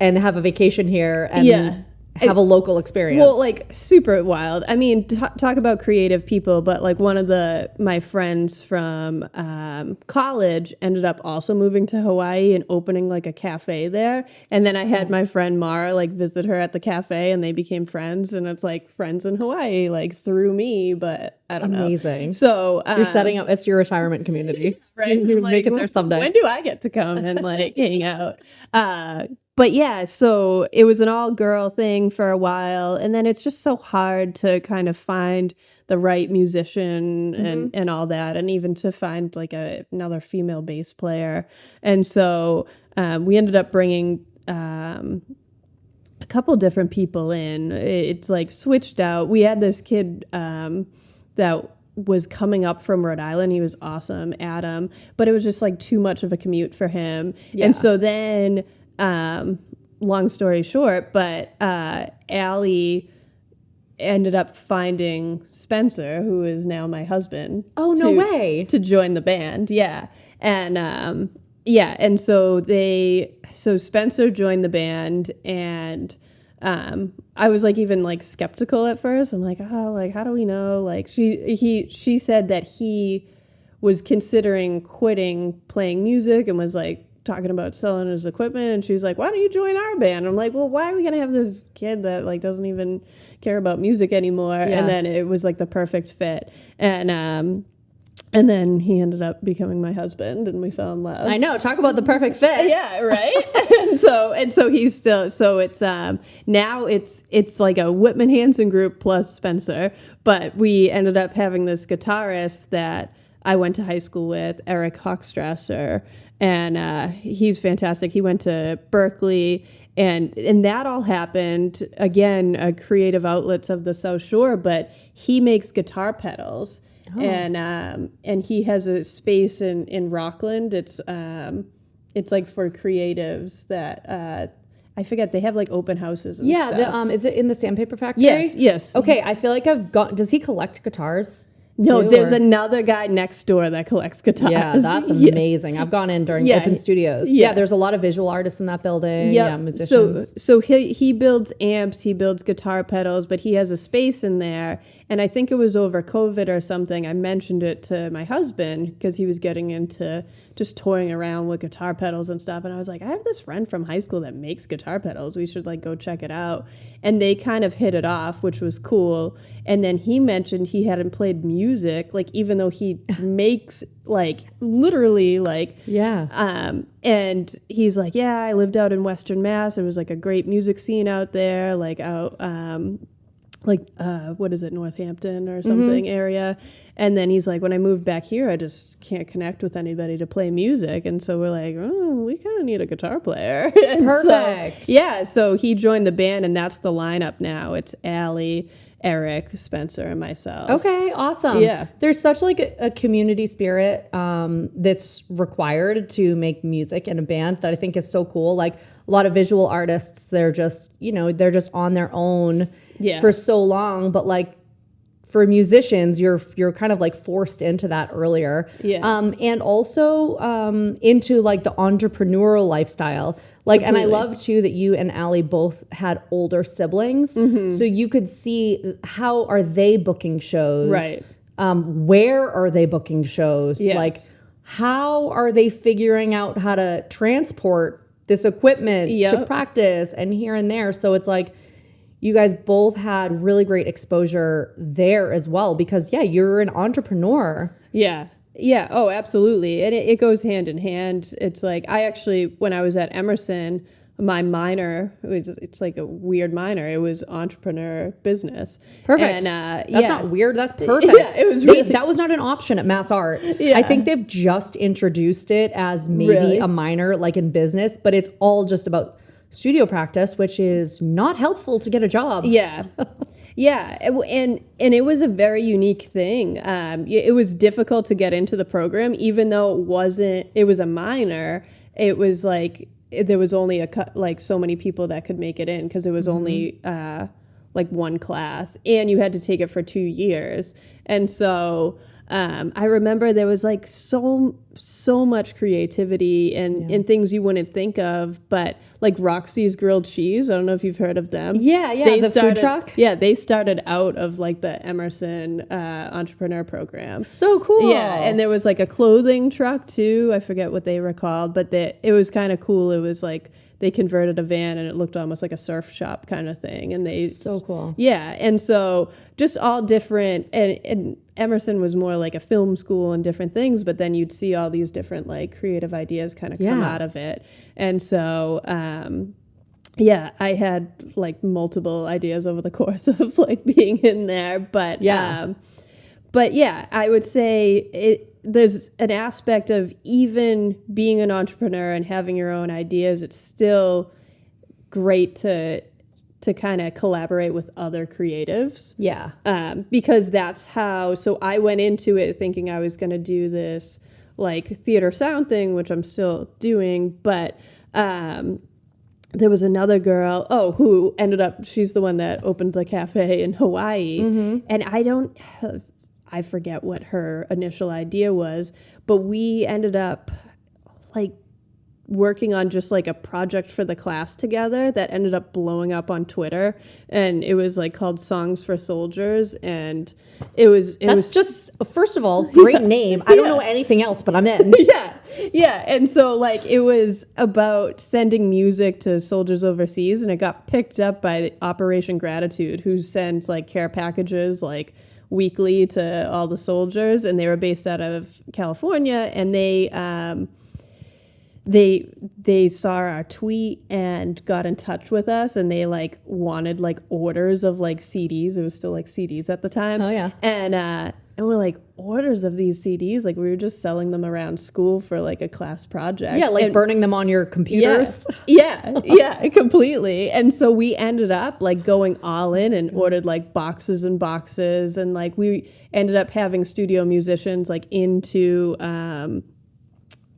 and have a vacation here and have a local experience. Well, like super wild. I mean, talk about creative people, but like one of my friends from college ended up also moving to Hawaii and opening like a cafe there. And then I had my friend Mara like visit her at the cafe, and they became friends. And it's like friends in Hawaii, like through me, but I don't know. Amazing. So you're setting up, it's your retirement community. Right. You're like, make it there someday. When do I get to come and like hang out? But yeah, so it was an all girl thing for a while. And then it's just so hard to kind of find the right musician and all that. And even to find like another female bass player. And so we ended up bringing a couple different people in. It's like switched out. We had this kid that was coming up from Rhode Island. He was awesome, Adam, but it was just like too much of a commute for him. Yeah. And so then, long story short, but Allie ended up finding Spencer, who is now my husband. Oh, no way. To join the band. Yeah. And and so Spencer joined the band, and I was like even like skeptical at first. I'm like, oh, like how do we know? Like she said that he was considering quitting playing music and was like talking about selling his equipment, and she's like, why don't you join our band? I'm like, well, why are we gonna have this kid that like doesn't even care about music anymore? Yeah. And then it was like the perfect fit. And then he ended up becoming my husband, and we fell in love. I know. Talk about the perfect fit. Yeah, right. and so he's still. So it's now it's like a Whitman Hanson group plus Spencer. But we ended up having this guitarist that I went to high school with, Eric Hochstrasser, and he's fantastic. He went to Berkeley, and that all happened again, creative outlets of the South Shore. But he makes guitar pedals. Oh. And he has a space in Rockland. It's like for creatives that I forget, they have like open houses and stuff. Is it in the Sandpaper Factory? Yes. Okay, I feel like does he collect guitars? No, there's another guy next door that collects guitars. Yeah, that's amazing. I've gone in during open studios. Yeah, there's a lot of visual artists in that building. Yep. Yeah, musicians. So he builds amps, he builds guitar pedals, but he has a space in there. And I think it was over COVID or something. I mentioned it to my husband because he was getting into just toying around with guitar pedals and stuff. And I was like, I have this friend from high school that makes guitar pedals. We should like go check it out. And they kind of hit it off, which was cool. And then he mentioned he hadn't played music, like even though he makes like literally like, and he's like, yeah, I lived out in Western Mass. There was like a great music scene out there, like out, what is it, Northampton or something area. And then he's like, when I moved back here, I just can't connect with anybody to play music. And so we're like, oh, we kind of need a guitar player. Perfect. So he joined the band, and that's the lineup now. It's Allie, Eric, Spencer, and myself. Okay, awesome. Yeah. There's such like a community spirit that's required to make music in a band that I think is so cool. Like a lot of visual artists, they're just on their own for so long, but like for musicians, you're kind of like forced into that earlier. Yeah. And also into like the entrepreneurial lifestyle. Like, completely. And I love too that you and Allie both had older siblings. So you could see how are they booking shows? Right. Where are they booking shows? Yes. Like, how are they figuring out how to transport this equipment to practice and here and there? So it's like, you guys both had really great exposure there as well because, you're an entrepreneur. Yeah. Yeah. Oh, absolutely. And it goes hand in hand. It's like, when I was at Emerson, my minor, it's like a weird minor. It was entrepreneur business. Perfect. And that's not weird. That's perfect. Yeah, it was that was not an option at Mass Art. Yeah. I think they've just introduced it as maybe a minor like in business, but it's all just about studio practice, which is not helpful to get a job. Yeah. Yeah. And it was a very unique thing. It was difficult to get into the program, even though it was a minor. It was like, there was only so many people that could make it in because it was only like one class, and you had to take it for 2 years. And so I remember there was like so much creativity and things you wouldn't think of, but like Roxy's Grilled Cheese, I don't know if you've heard of them. Yeah, the food truck. Yeah, they started out of like the Emerson entrepreneur program. So cool. Yeah, and there was like a clothing truck too. I forget what they were called, but it was kind of cool. It was like they converted a van and it looked almost like a surf shop kind of thing. And so cool. Yeah, and so just all different, and Emerson was more like a film school and different things, but then you'd see all these different like creative ideas kind of come out of it. And so I had like multiple ideas over the course of like being in there, but I would say there's an aspect of even being an entrepreneur and having your own ideas. It's still great to kind of collaborate with other creatives. Yeah. Because that's how, so I went into it thinking I was going to do this like theater sound thing, which I'm still doing, but there was another girl, who ended up, she's the one that opened the cafe in Hawaii. Mm-hmm. And I forget what her initial idea was, but we ended up like working on just like a project for the class together that ended up blowing up on Twitter, and it was like called Songs for Soldiers, and it was just, first of all, great name. I don't know anything else, but I'm in. Yeah. And so like it was about sending music to soldiers overseas, and it got picked up by Operation Gratitude, who sends like care packages like weekly to all the soldiers, and they were based out of California, and they saw our tweet and got in touch with us, and they like wanted like orders of like CDs. It was still like CDs at the time. Oh yeah. And we're like, orders of these CDs? Like we were just selling them around school for like a class project. Yeah, like burning them on your computers. Yeah, completely. And so we ended up like going all in and ordered like boxes and boxes, and like we ended up having studio musicians like into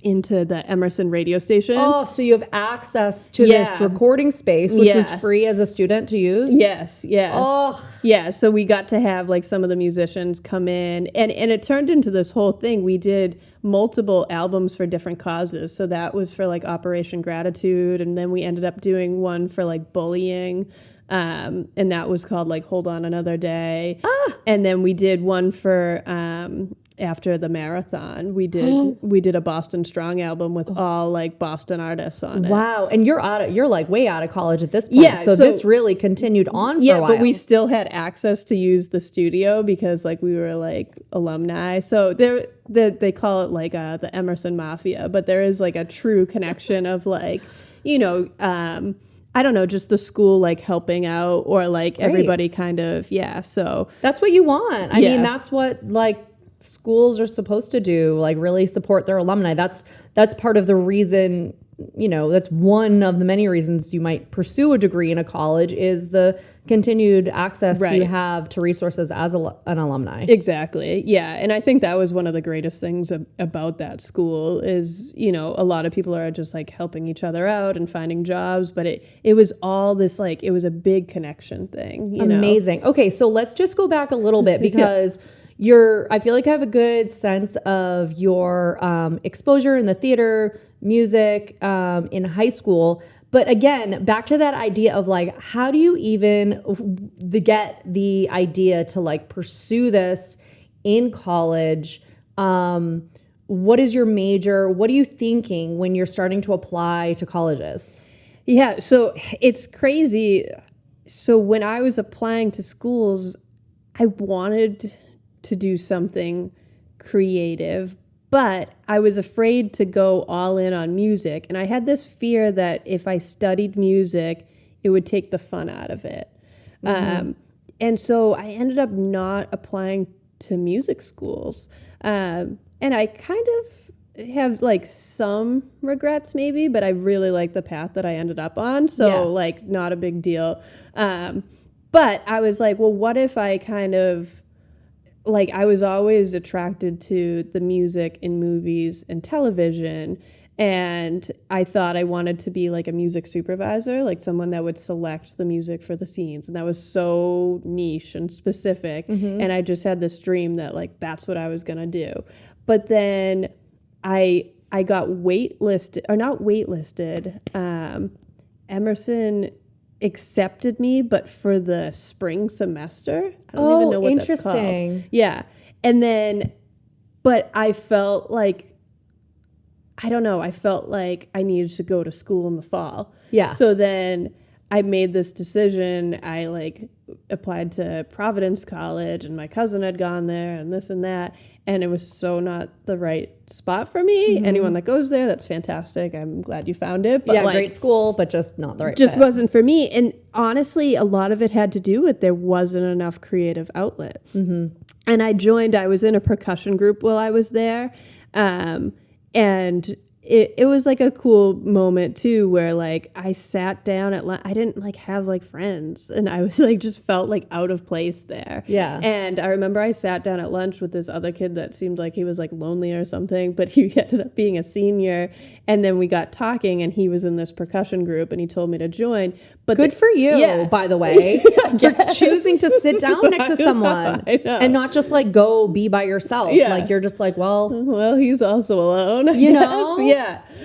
the Emerson radio station. Oh, so you have access to this recording space, which was free as a student to use? Yes. Oh. Yeah, so we got to have like some of the musicians come in, and it turned into this whole thing. We did multiple albums for different causes. So that was for like Operation Gratitude, and then we ended up doing one for like bullying. And that was called like Hold On Another Day. And then we did one for after the marathon, we did a Boston Strong album with all like Boston artists on it. Wow. And you're like way out of college at this point. Yeah. So this really continued on for a while. But we still had access to use the studio because like we were like alumni. So they call it like the Emerson Mafia, but there is like a true connection of like, I don't know, just the school like helping out, or like everybody kind of, so. That's what you want. I mean, that's what like schools are supposed to do, like really support their alumni. That's part of the reason, that's one of the many reasons you might pursue a degree in a college, is the continued access you have to resources as an alumni. Exactly. Yeah. And I think that was one of the greatest things about that school is, a lot of people are just like helping each other out and finding jobs, but it was all this, like, it was a big connection thing. Amazing. Okay. So let's just go back a little bit because I feel like I have a good sense of your exposure in the theater, music, in high school. But again, back to that idea of like, how do you even get the idea to like pursue this in college? What is your major? What are you thinking when you're starting to apply to colleges? Yeah, so it's crazy. So when I was applying to schools, I wanted to do something creative, but I was afraid to go all in on music. And I had this fear that if I studied music, it would take the fun out of it. Mm-hmm. And so I ended up not applying to music schools. And I kind of have like some regrets maybe, but I really like the path that I ended up on. So like not a big deal. But I was like, well, what if I kind of, like, I was always attracted to the music in movies and television. And I thought I wanted to be like a music supervisor, like someone that would select the music for the scenes. And that was so niche and specific. And I just had this dream that like, that's what I was going to do. But then I got waitlisted, or not waitlisted. Emerson accepted me, but for the spring semester. I don't even know what that's called. Interesting. Yeah. And then, but I felt like, I don't know, I felt like I needed to go to school in the fall. Yeah. So then I made this decision. I like applied to Providence College, and my cousin had gone there and this and that. And it was so not the right spot for me. Anyone that goes there, that's fantastic. I'm glad you found it. But Yeah, like, great school, but just not the right just fit. wasn't for me. And honestly, a lot of it had to do with there wasn't enough creative outlet. And I was in a percussion group while I was there. And it was like a cool moment too, where like I sat down I didn't like have like friends, and I was like just felt like out of place there. Yeah. And I remember I sat down at lunch with this other kid that seemed like he was like lonely or something, but he ended up being a senior. And then we got talking, and he was in this percussion group, and he told me to join. But Good for you, by the way, for choosing to sit down next to someone and not just like go be by yourself. Yeah. Like you're just like, well, he's also alone. you know, Yeah.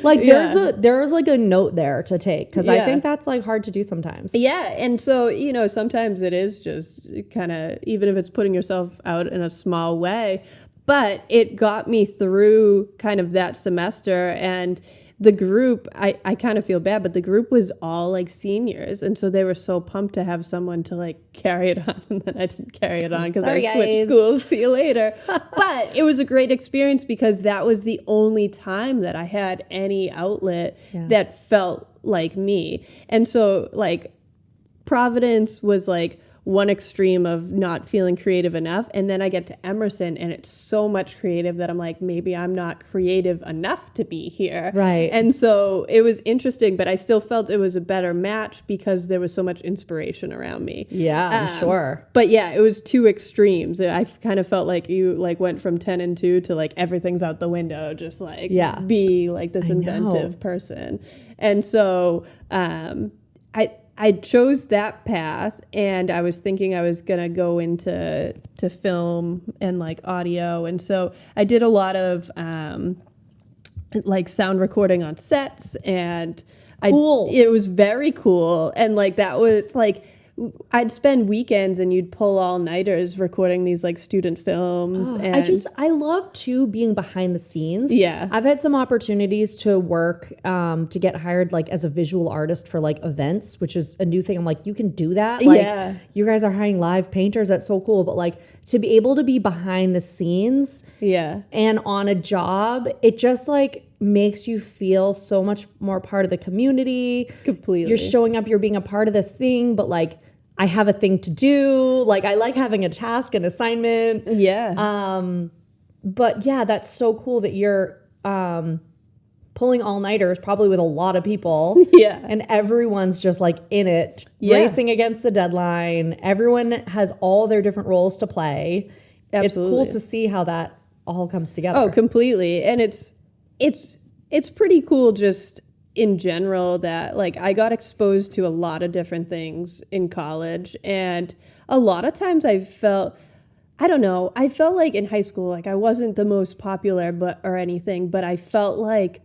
Like there's like a note there to take, because I think that's like hard to do sometimes. Yeah. And so, you know, sometimes it is just kind of, even if it's putting yourself out in a small way, but it got me through kind of that semester. And the group, I kind of feel bad, but the group was all like seniors. And so they were so pumped to have someone to like carry it on. And then I didn't carry it on because I switched schools. See you later. But it was a great experience because that was the only time that I had any outlet that felt like me. And so like Providence was like one extreme of not feeling creative enough. And then I get to Emerson, and it's so much creative that I'm like, maybe I'm not creative enough to be here. Right. And so it was interesting, but I still felt it was a better match because there was so much inspiration around me. Yeah, I'm sure. But yeah, it was two extremes. I kind of felt like you like went from 10 and 2 to like everything's out the window, just like be like this inventive person. And so I chose that path, and I was thinking I was gonna go into film and like audio, and so I did a lot of like sound recording on sets, and it was very cool, and like that was like I'd spend weekends and you'd pull all-nighters recording these like student films. And I love too being behind the scenes. Yeah. I've had some opportunities to work, to get hired like as a visual artist for like events, which is a new thing. I'm like, you can do that? Like you guys are hiring live painters. That's so cool. But like to be able to be behind the scenes and on a job, it just like makes you feel so much more part of the community. Completely. You're showing up, you're being a part of this thing, but like I have a thing to do. Like I like having a task, an assignment. Yeah. But yeah, that's so cool that you're pulling all-nighters probably with a lot of people. Yeah. And everyone's just like in it, racing against the deadline. Everyone has all their different roles to play. Absolutely. It's cool to see how that all comes together. Oh, completely. And it's pretty cool just in general that like I got exposed to a lot of different things in college, and a lot of times I felt like in high school like I wasn't the most popular or anything, but I felt like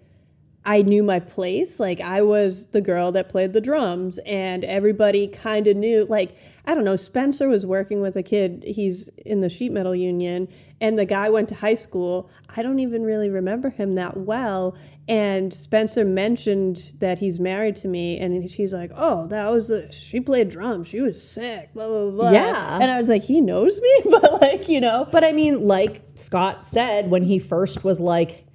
I knew my place. Like I was the girl that played the drums, and everybody kind of knew. Like, I don't know, Spencer was working with a kid, he's in the sheet metal union, and the guy went to high school. I don't even really remember him that well. And Spencer mentioned that he's married to me, and she's like, oh, she played drums. She was sick, blah, blah, blah. Yeah. And I was like, he knows me? But like, you know. But I mean, like Scott said, when he first was like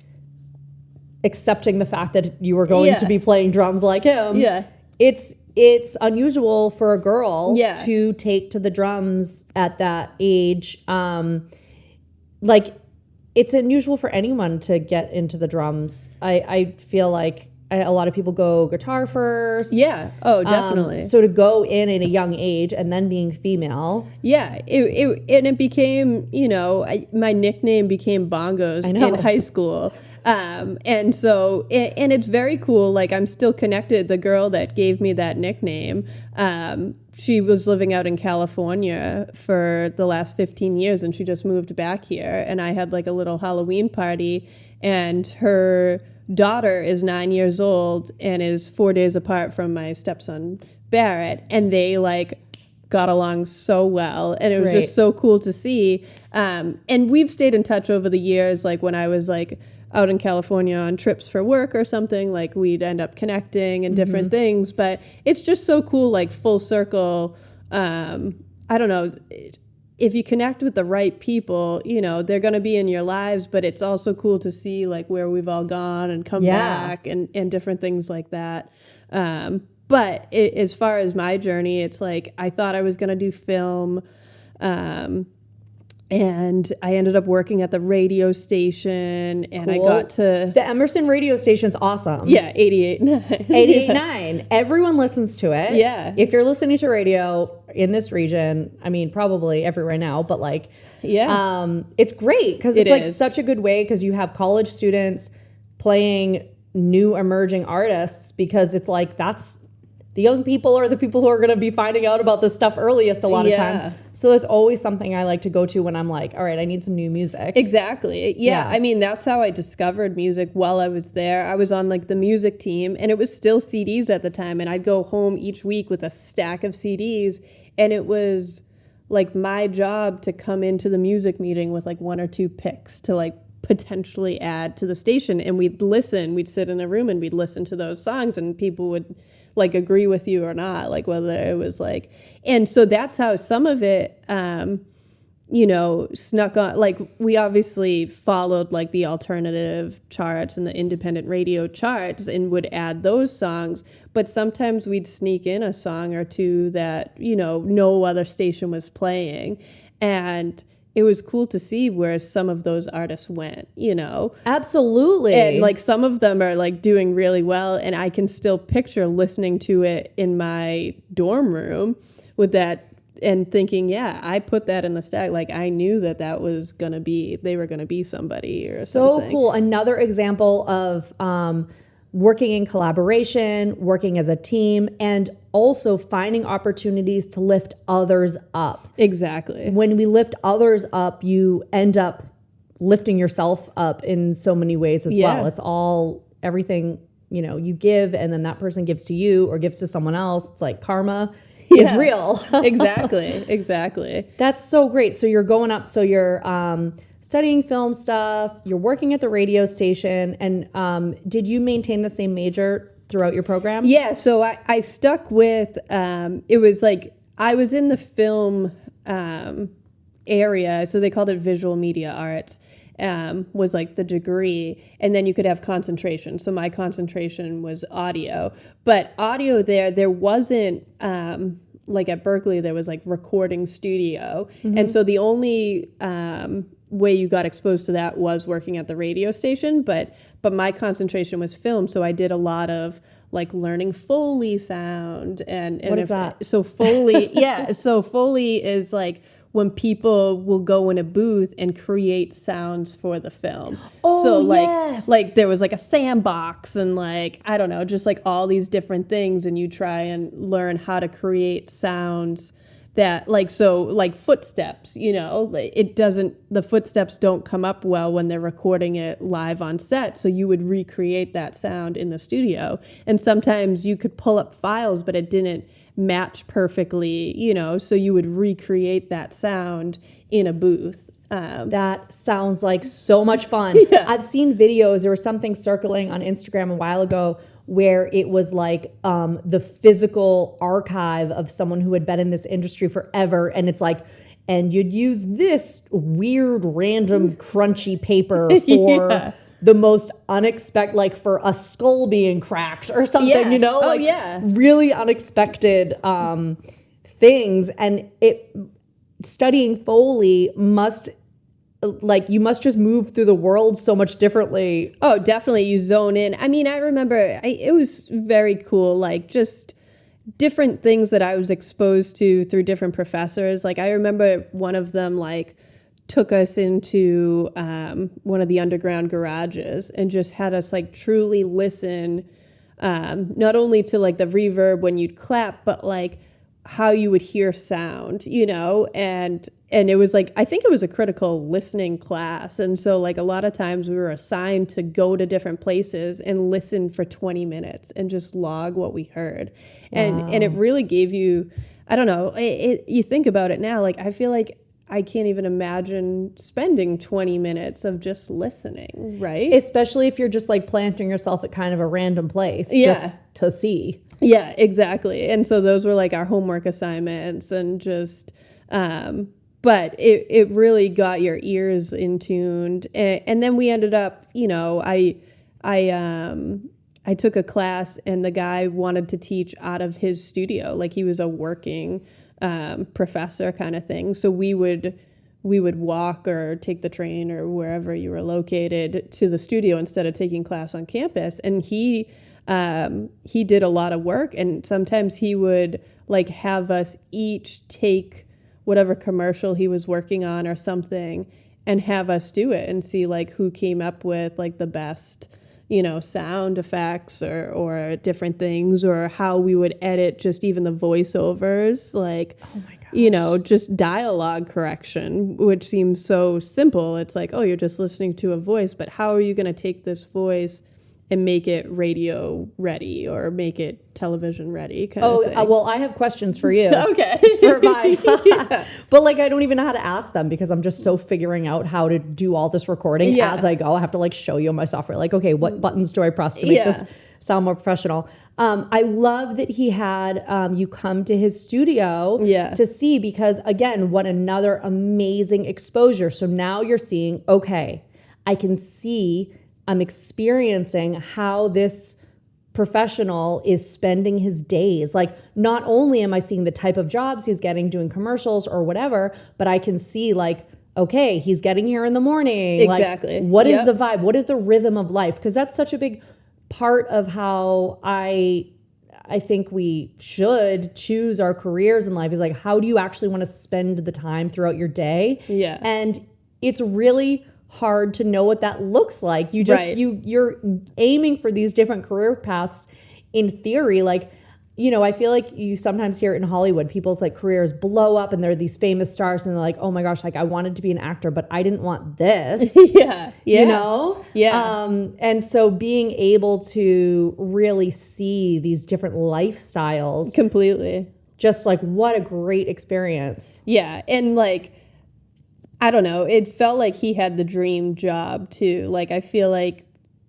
accepting the fact that you were going to be playing drums like him. Yeah. It's unusual for a girl to take to the drums at that age. Like it's unusual for anyone to get into the drums. I feel like a lot of people go guitar first. Yeah. Oh, definitely. So to go in at a young age and then being female. Yeah. It became, my nickname became Bongos in high school. And so, and it's very cool. Like, I'm still connected. The girl that gave me that nickname, she was living out in California for the last 15 years, and she just moved back here. And I had like a little Halloween party, and her daughter is 9 years old and is 4 days apart from my stepson Barrett, and they like got along so well, and it was just so cool to see. And we've stayed in touch over the years. Like when I was like out in California on trips for work or something, like we'd end up connecting and different things. But it's just so cool, like full circle. I don't know. If you connect with the right people, they're going to be in your lives, but it's also cool to see like where we've all gone and come back and different things like that. But as far as my journey, it's like I thought I was going to do film, and I ended up working at the radio station, and I got to... The Emerson radio station's awesome. Yeah, 88.9. 88.9. Everyone listens to it. Yeah. If you're listening to radio in this region, I mean, probably everywhere now, but like... Yeah. It's great because it's like such a good way because you have college students playing new emerging artists because it's like that's... The young people are the people who are going to be finding out about this stuff earliest a lot of times. So that's always something I like to go to when I'm like, all right, I need some new music. Exactly. Yeah. I mean, that's how I discovered music while I was there. I was on like the music team, and it was still CDs at the time. And I'd go home each week with a stack of CDs. And it was like my job to come into the music meeting with like one or two picks to like potentially add to the station. And we'd sit in a room and we'd listen to those songs, and people would like agree with you or not, like whether it was like, and so that's how some of it, snuck on. Like we obviously followed like the alternative charts and the independent radio charts and would add those songs, but sometimes we'd sneak in a song or two that, no other station was playing. And it was cool to see where some of those artists went, Absolutely. And like some of them are like doing really well, and I can still picture listening to it in my dorm room with that and thinking, yeah, I put that in the stack. Like I knew that was going to be, they were going to be somebody or something. So cool. Another example of working in collaboration, working as a team, and also finding opportunities to lift others up. Exactly. When we lift others up, you end up lifting yourself up in so many ways as well. It's all everything, you give, and then that person gives to you or gives to someone else. It's like karma is real. Exactly. That's so great. So you're going up, so you're studying film stuff, you're working at the radio station, and did you maintain the same major throughout your program? Yeah, so I stuck with, it was like, I was in the film area, so they called it visual media arts, was like the degree, and then you could have concentration. So my concentration was audio, but audio there wasn't, like at Berkeley, there was like recording studio. And so the only way you got exposed to that was working at the radio station, but my concentration was film. So I did a lot of like learning Foley sound and what is that? So Foley, so Foley is like when people will go in a booth and create sounds for the film. Oh, so like, yes. like there was like a sandbox and like, I don't know, just like all these different things. And you try and learn how to create sounds that like, so like footsteps, the footsteps don't come up well when they're recording it live on set. So you would recreate that sound in the studio. And sometimes you could pull up files, but it didn't match perfectly, so you would recreate that sound in a booth. That sounds like so much fun. I've seen videos. There was something circling on Instagram a while ago where it was like the physical archive of someone who had been in this industry forever. And it's like, and you'd use this weird, random, crunchy paper for the most unexpected, like for a skull being cracked or something, really unexpected things. And studying Foley must like you must just move through the world so much differently. Oh, definitely. You zone in. I mean, I remember it was very cool. Like just different things that I was exposed to through different professors. Like I remember one of them like took us into one of the underground garages and just had us like truly listen, not only to like the reverb when you'd clap, but like how you would hear sound, you know, and it was like, I think it was a critical listening class. And so like a lot of times we were assigned to go to different places and listen for 20 minutes and just log what we heard. Wow. And it really gave you, I don't know, you think about it now, like I feel like I can't even imagine spending 20 minutes of just listening, right? Especially if you're just like planting yourself at kind of a random place just to see. Yeah, exactly. And so those were like our homework assignments and just, but it really got your ears in tuned. And then we ended up, you know, I took a class and the guy wanted to teach out of his studio. Like he was a working professor kind of thing. So we would walk or take the train or wherever you were located to the studio instead of taking class on campus. And he did a lot of work, and sometimes he would like have us each take whatever commercial he was working on or something and have us do it and see like who came up with like the best, you know, sound effects or different things, or how we would edit just even the voiceovers, like, oh my gosh, you know, just dialogue correction, which seems so simple. It's like, oh, you're just listening to a voice, but how are you going to take this voice and make it radio ready or make it television ready kind of thing? Well, I have questions for you. Okay. For my, but like, I don't even know how to ask them because I'm just so figuring out how to do all this recording as I go. I have to like show you my software. Like, okay, what buttons do I press to make this sound more professional? I love that he had you come to his studio to see, because again, what another amazing exposure. So now you're seeing, okay, I can see, I'm experiencing how this professional is spending his days. Like, not only am I seeing the type of jobs he's getting doing commercials or whatever, but I can see like, okay, he's getting here in the morning. Exactly. Like, what is the vibe? What is the rhythm of life? Because that's such a big part of how I think we should choose our careers in life, is like, how do you actually want to spend the time throughout your day? Yeah. And it's really hard to know what that looks like. You just you're aiming for these different career paths in theory. Like, you know, I feel like you sometimes hear it in Hollywood, people's like careers blow up and they're these famous stars and they're like, oh my gosh, like I wanted to be an actor, but I didn't want this. You know? And so being able to really see these different lifestyles completely, just like, what a great experience. Yeah. And like, I don't know, it felt like he had the dream job too. Like, I feel like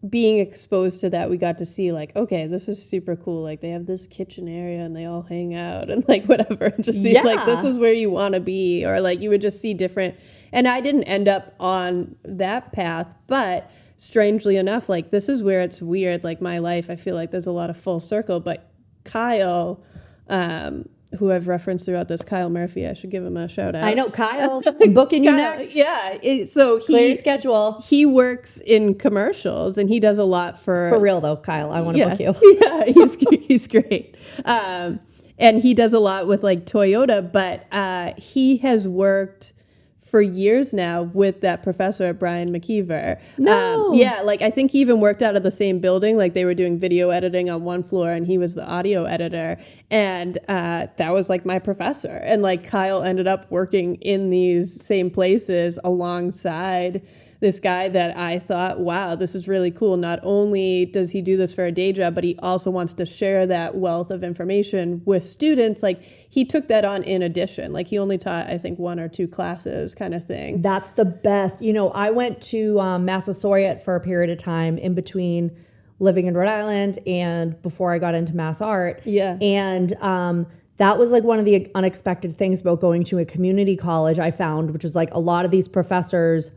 being exposed to that, we got to see like, okay, this is super cool. Like, they have this kitchen area and they all hang out and like whatever. And just see like, this is where you want to be. Or like, you would just see different. And I didn't end up on that path, but strangely enough, like, this is where it's weird. Like, my life, I feel like there's a lot of full circle. But Kyle, who I've referenced throughout this, Kyle Murphy, I should give him a shout out. I know, Kyle. I'm booking you next. Yeah. So clear your schedule. He works in commercials and he does a lot for real though, Kyle. I want to book you. Yeah, he's great. And he does a lot with like Toyota, but he has worked for years now with that professor at Brian McKeever. No. Like I think he even worked out of the same building. Like they were doing video editing on one floor and he was the audio editor. And that was like my professor. And like Kyle ended up working in these same places alongside this guy that I thought, wow, this is really cool. Not only does he do this for a day job, but he also wants to share that wealth of information with students. Like he took that on in addition. Like he only taught, I think, 1 or 2 classes kind of thing. That's the best. You know, I went to Massasoit for a period of time in between living in Rhode Island and before I got into Mass Art. Yeah. And that was like one of the unexpected things about going to a community college I found, which was like a lot of these professors,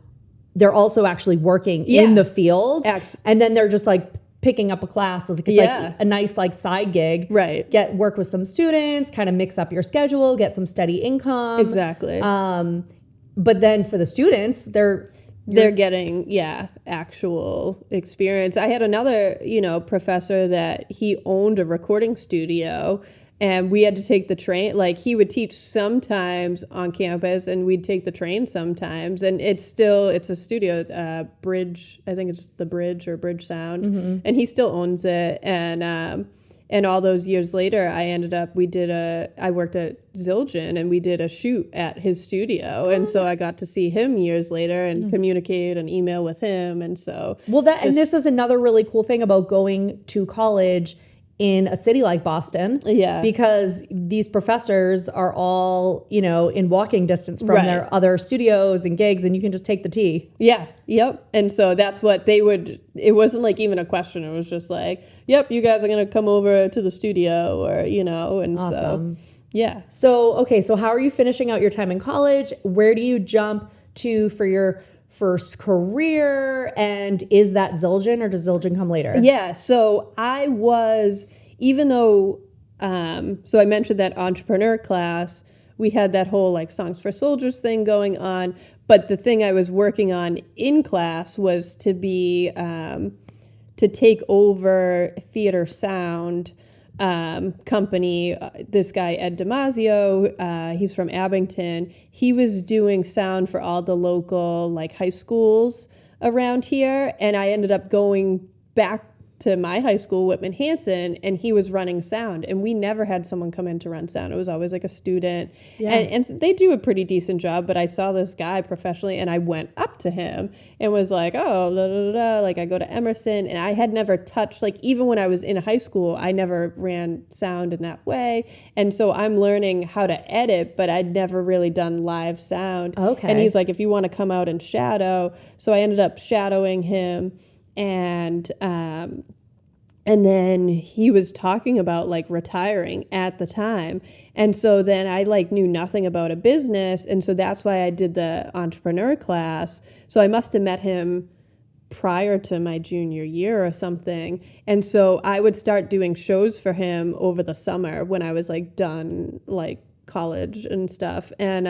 they're also actually working in the field. And then they're just like picking up a class. It's like a nice like side gig. Right. Work with some students, kind of mix up your schedule, get some steady income. Exactly. but then for the students, they're getting, actual experience. I had another, professor that he owned a recording studio, and we had to take the train. Like, he would teach sometimes on campus, and we'd take the train sometimes. And it's a studio, Bridge, I think it's the Bridge or Bridge Sound, and he still owns it. And all those years later, I worked at Zildjian, and we did a shoot at his studio. And so I got to see him years later and communicate and email with him. And so. And this is another really cool thing about going to college in a city like Boston. Yeah. Because these professors are all, in walking distance from their other studios and gigs, and you can just take the T. Yeah. Yep. And so that's what it wasn't like even a question. It was just like, yep, you guys are going to come over to the studio, or, and awesome. So, yeah. So how are you finishing out your time in college? Where do you jump to for your first career, and is that Zildjian, or does Zildjian come later? Yeah, so I was, even though, so I mentioned that entrepreneur class, we had that whole like Songs for Soldiers thing going on, but the thing I was working on in class was to be, to take over theater sound company. This guy, Ed Damasio, he's from Abington. He was doing sound for all the local like high schools around here. And I ended up going back to my high school, Whitman Hanson, and he was running sound. And we never had someone come in to run sound. It was always like a student. Yeah. And they do a pretty decent job, but I saw this guy professionally, and I went up to him and was like, oh, da, da, da, da. Like, I go to Emerson, and I had never touched, like, even when I was in high school, I never ran sound in that way. And so I'm learning how to edit, but I'd never really done live sound. Okay. And he's like, if you want to come out and shadow. So I ended up shadowing him. And then he was talking about like retiring at the time. And so then I like knew nothing about a business. And so that's why I did the entrepreneur class. So I must have met him prior to my junior year or something. And so I would start doing shows for him over the summer when I was like done like college and stuff. And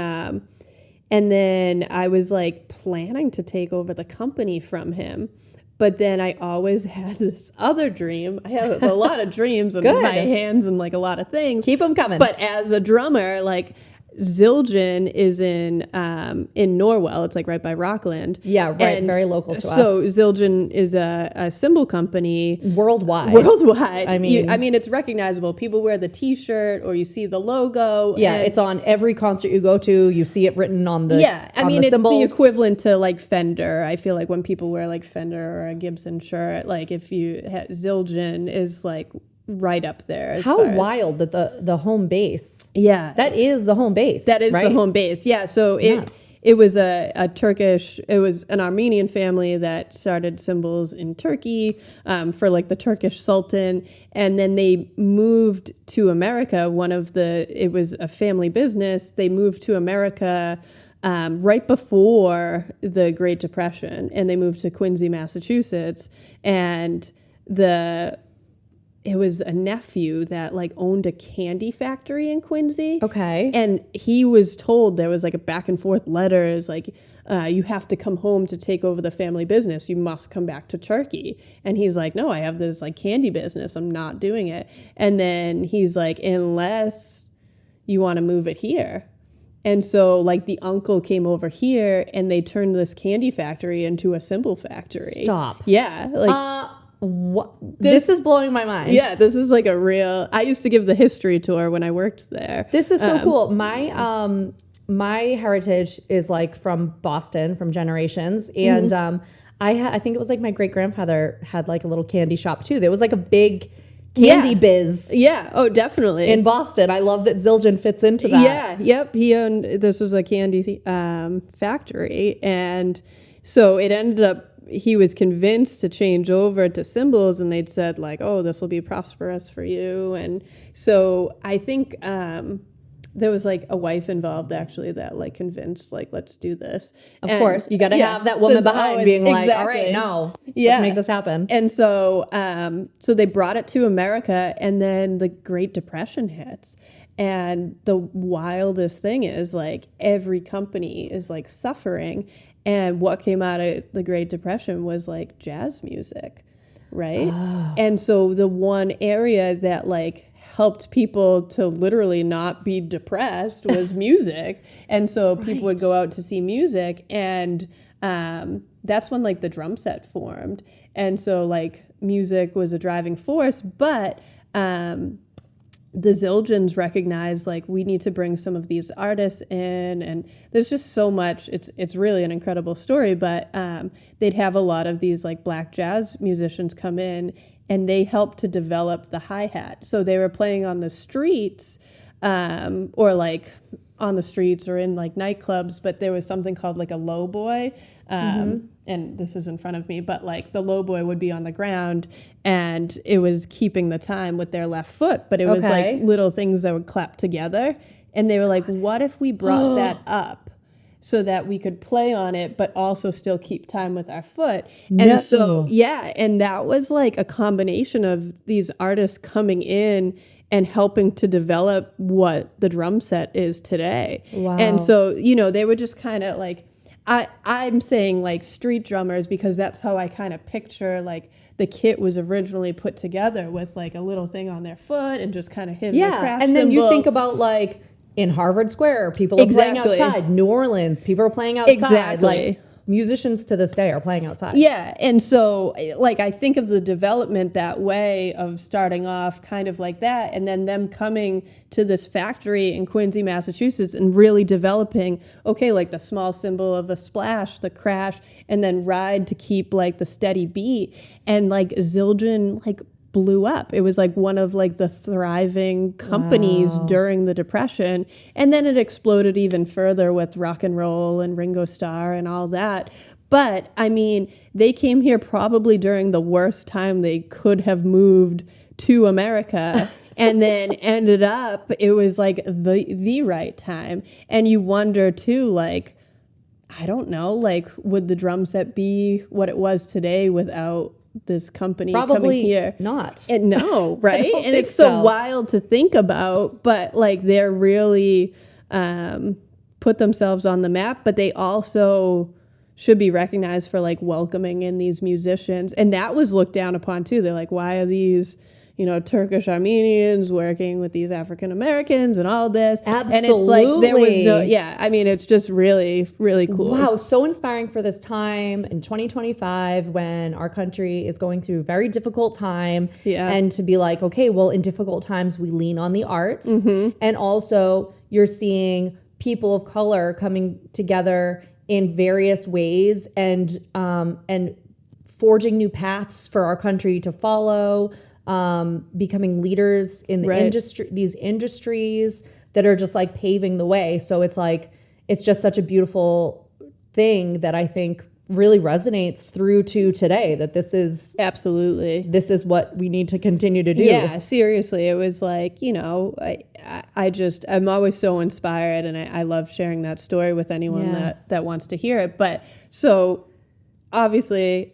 then I was like planning to take over the company from him. But then I always had this other dream. I have a lot of dreams in my hands and like a lot of things. Keep them coming. But as a drummer, like Zildjian is in Norwell. It's like right by Rockland. Yeah, right. And very local to us. So Zildjian is a cymbal company. Worldwide. I mean, it's recognizable. People wear the T-shirt or you see the logo. Yeah, it's on every concert you go to. You see it written on the it's cymbals. The equivalent to like Fender. I feel like when people wear like Fender or a Gibson shirt, like if you Zildjian is like right up there. How wild that the home base. Yeah. That is the home base. That is the home base. Yeah. So it was a Turkish, it was an Armenian family that started cymbals in Turkey for like the Turkish Sultan. And then they moved to America. It was a family business. They moved to America right before the Great Depression, and they moved to Quincy, Massachusetts. And it was a nephew that like owned a candy factory in Quincy. Okay. And he was told, there was like a back and forth letters, like, you have to come home to take over the family business. You must come back to Turkey. And he's like, no, I have this like candy business. I'm not doing it. And then he's like, unless you want to move it here. And so like the uncle came over here and they turned this candy factory into a cymbal factory. Stop. Yeah. Like, what? This is blowing my mind. Yeah, this is like I used to give the history tour when I worked there. This is so cool. My heritage is like from Boston, from generations. And I think it was like my great grandfather had like a little candy shop too. There was like a big candy biz. Yeah. Oh, definitely. In Boston. I love that Zildjian fits into that. Yeah. Yep. This was a candy factory. And so it ended up, he was convinced to change over to cymbals, and they'd said like, oh, this will be prosperous for you. And so I think there was like a wife involved actually that like convinced like, let's do this. Of course, you got to have that woman behind being like, all right, no, let's make this happen. And so so they brought it to America, and then the Great Depression hits. And the wildest thing is like every company is like suffering. And what came out of the Great Depression was like jazz music, right? Oh. And so the one area that like helped people to literally not be depressed was music. And so people would go out to see music, and that's when like the drum set formed. And so like music was a driving force, but the Zildjians recognized like we need to bring some of these artists in, and there's just so much. It's really an incredible story, but they'd have a lot of these like black jazz musicians come in, and they helped to develop the hi-hat. So they were playing on the streets, or like on the streets or in like nightclubs, but there was something called like a low boy. And this is in front of me, but like the low boy would be on the ground, and it was keeping the time with their left foot, but it was like little things that would clap together. And they were like, what if we brought that up so that we could play on it, but also still keep time with our foot? And so, yeah. And that was like a combination of these artists coming in and helping to develop what the drum set is today. Wow. And so, you know, they were just kind of like, I'm saying like street drummers because that's how I kind of picture like the kit was originally put together, with like a little thing on their foot and just kind of hitting the crash and then cymbal. you think about like in Harvard Square, people are playing outside. New Orleans, people are playing outside. Exactly. Like musicians to this day are playing outside. Yeah. And so like I think of the development that way, of starting off kind of like that, and then them coming to this factory in Quincy, Massachusetts, and really developing, okay, like the small cymbal of a splash, the crash, and then ride to keep like the steady beat. And like Zildjian like blew up. It was like one of like the thriving companies during the Depression. And then it exploded even further with rock and roll and Ringo Starr and all that. But I mean, they came here probably during the worst time they could have moved to America. And then ended up, it was like the right time. And you wonder too, like, I don't know, like, would the drum set be what it was today without this company coming here? Not. And no, right? And it's so wild to think about, but like they're really put themselves on the map, but they also should be recognized for like welcoming in these musicians. And that was looked down upon too. They're like, why are these, you know, Turkish Armenians working with these African Americans and all this? Absolutely. And it's like there was no, I mean, it's just really, really cool. Wow, so inspiring for this time in 2025 when our country is going through a very difficult time. Yeah. And to be like, okay, well, in difficult times, we lean on the arts. And also you're seeing people of color coming together in various ways and forging new paths for our country to follow. Becoming leaders in the industry, these industries that are just like paving the way. So it's like, it's just such a beautiful thing that I think really resonates through to today, that this is what we need to continue to do. Yeah, seriously. It was like, you know, I'm always so inspired, and I love sharing that story with anyone that wants to hear it. But so obviously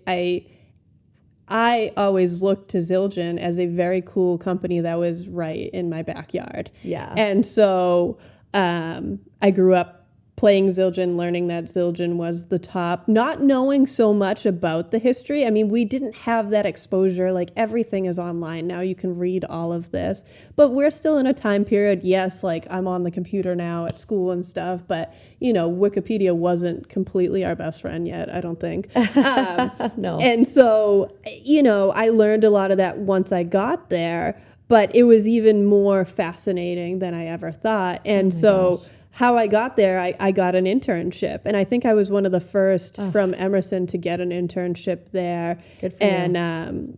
I always looked to Zildjian as a very cool company that was right in my backyard. Yeah. And so I grew up playing Zildjian, learning that Zildjian was the top, not knowing so much about the history. I mean, we didn't have that exposure. Like, everything is online now. You can read all of this. But we're still in a time period, yes, like I'm on the computer now at school and stuff, but, you know, Wikipedia wasn't completely our best friend yet, I don't think. No. And so, you know, I learned a lot of that once I got there, but it was even more fascinating than I ever thought. And gosh. How I got there, I got an internship. And I think I was one of the first from Emerson to get an internship there. Good for you. And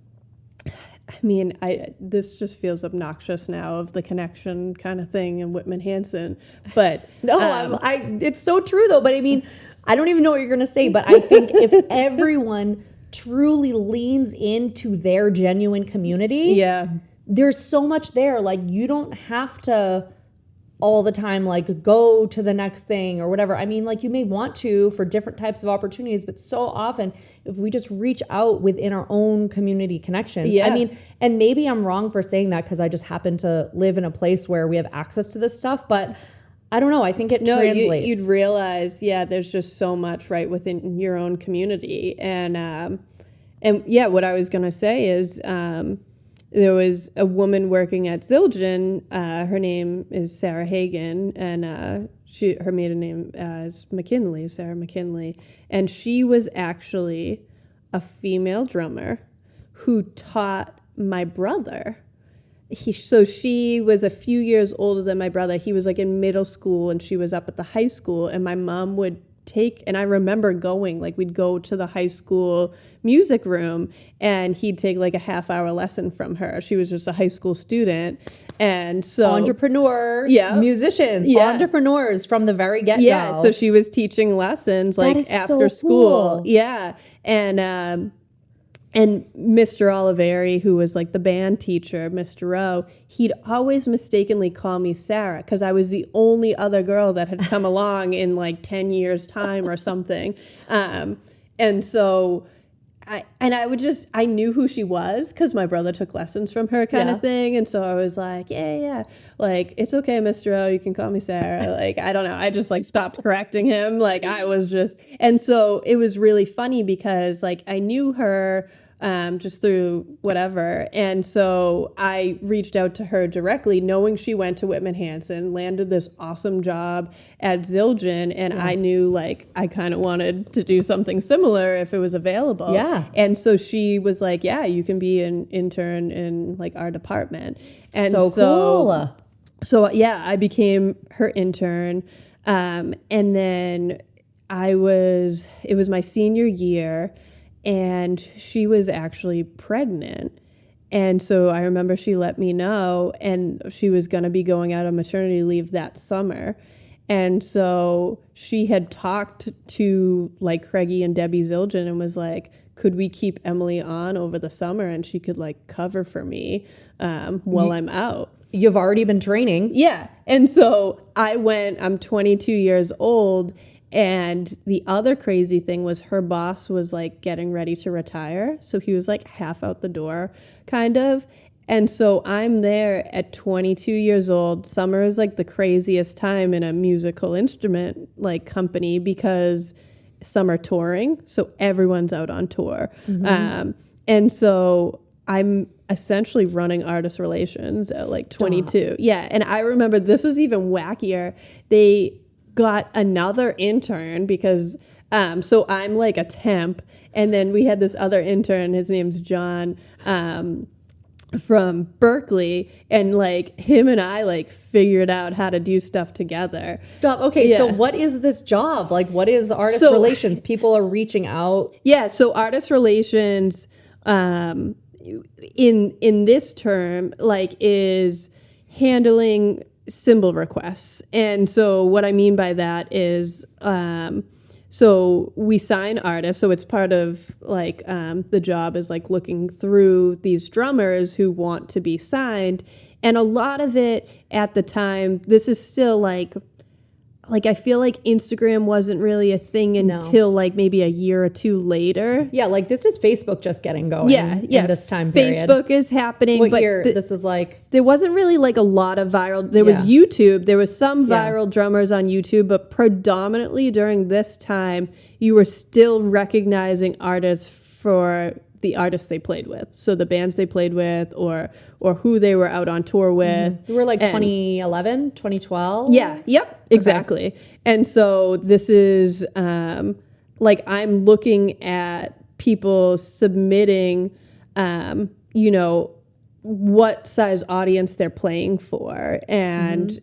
I mean, this just feels obnoxious now, of the connection kind of thing and Whitman Hanson. But no, it's so true though. But I mean, I don't even know what you're going to say, but I think if everyone truly leans into their genuine community, there's so much there. Like, you don't have to all the time, like go to the next thing or whatever. I mean, like you may want to for different types of opportunities, but so often if we just reach out within our own community connections, I mean, and maybe I'm wrong for saying that because I just happen to live in a place where we have access to this stuff, but I don't know. I think it translates. You'd realize, there's just so much right within your own community. And what I was going to say is, there was a woman working at Zildjian. Her name is Sarah Hagen, and her maiden name is McKinley, Sarah McKinley. And she was actually a female drummer who taught my brother. So she was a few years older than my brother. He was like in middle school, and she was up at the high school. And my mom would and I remember going, like we'd go to the high school music room and he'd take like a half-hour lesson from her. She was just a high school student. And so entrepreneur, musicians, entrepreneurs from the very get-go. Yeah, so she was teaching lessons like after school. Cool. Yeah. And Mr. Oliveri, who was like the band teacher, Mr. Rowe, he'd always mistakenly call me Sarah because I was the only other girl that had come along in like 10 years time or something. And so I knew who she was because my brother took lessons from her kind of thing. And so I was like, like, it's okay, Mr. Rowe, you can call me Sarah. Like, I don't know. I just like stopped correcting him. Like and so it was really funny because like I knew her just through whatever. And so I reached out to her directly, knowing she went to Whitman Hanson, landed this awesome job at Zildjian. And I knew like I kind of wanted to do something similar if it was available. Yeah. And so she was like, you can be an intern in like our department. And so cool. So I became her intern. And then it was my senior year, and she was actually pregnant. And so I remember she let me know, and she was going to be going out on maternity leave that summer. And so she had talked to like Craigie and Debbie Zildjian and was like, could we keep Emily on over the summer and she could like cover for me while I'm out. You've already been training. Yeah. And so I'm 22 years old. And the other crazy thing was her boss was like getting ready to retire. So he was like half out the door kind of. And so I'm there at 22 years old. Summer is like the craziest time in a musical instrument like company because summer touring. So everyone's out on tour. Mm-hmm. And so I'm essentially running artist relations at like 22. Yeah. And I remember this was even wackier. They got another intern because so I'm like a temp, and then we had this other intern, his name's John, from Berkeley, and like him and I like figured out how to do stuff together. Okay, so what is this job? Like, what is artist relations? People are reaching out. Yeah, so artist relations in this term like is handling symbol requests. And so what I mean by that is so we sign artists, so it's part of like the job is like looking through these drummers who want to be signed. And a lot of it at the time, this is still like I feel like Instagram wasn't really a thing until like maybe a year or two later. Yeah, like this is Facebook just getting going. In this time period. Facebook is happening. What year? This is like there wasn't really like a lot of viral. There was YouTube. There was some viral drummers on YouTube, but predominantly during this time, you were still recognizing artists for the artists they played with. So the bands they played with or who they were out on tour with. Mm-hmm. We were like 2011, 2012. Yeah. Yep. Exactly. Okay. And so this is like I'm looking at people submitting, what size audience they're playing for and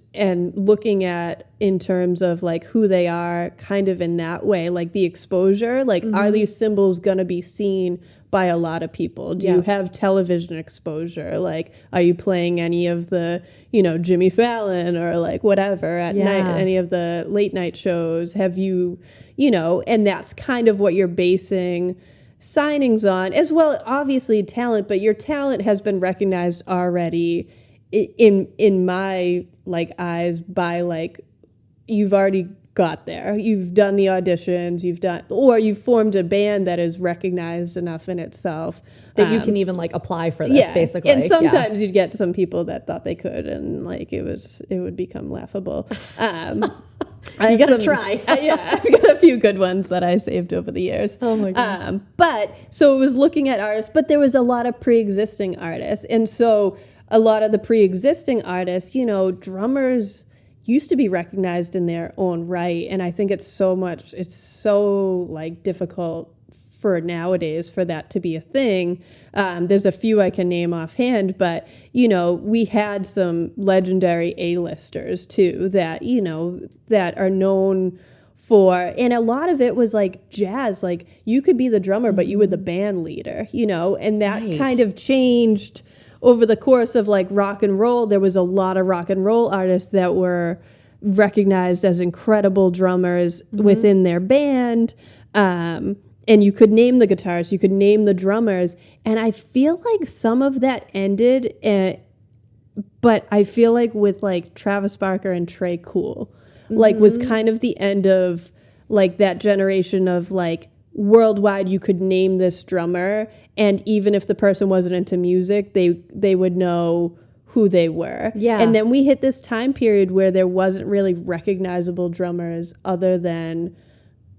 looking at in terms of like who they are kind of in that way, like the exposure, like are these symbols going to be seen by a lot of people? Do you have television exposure? Like, are you playing any of the, Jimmy Fallon or like whatever at night, any of the late night shows? Have you, and that's kind of what you're basing signings on, as well, obviously talent, but your talent has been recognized already in my like eyes by like, you've already got there. You've done the auditions, you've formed a band that is recognized enough in itself that you can even like apply for this, basically. And sometimes you'd get some people that thought they could, and like it would become laughable. You gotta try. I've got a few good ones that I saved over the years. Oh my gosh. But so it was looking at artists, but there was a lot of pre-existing artists, and so a lot of the pre-existing artists, you know, drummers used to be recognized in their own right, and I think it's so like difficult for nowadays for that to be a thing. There's a few I can name offhand, but you know, we had some legendary A-listers too that, you know, that are known for, and a lot of it was like jazz, like you could be the drummer but you were the band leader, you know, and that kind of changed over the course of like rock and roll. There was a lot of rock and roll artists that were recognized as incredible drummers within their band. And you could name the guitarists, you could name the drummers. And I feel like some of that ended, but I feel like with like Travis Barker and Trey Cool, like was kind of the end of like that generation of like worldwide you could name this drummer. And even if the person wasn't into music, they would know who they were. Yeah. And then we hit this time period where there wasn't really recognizable drummers other than,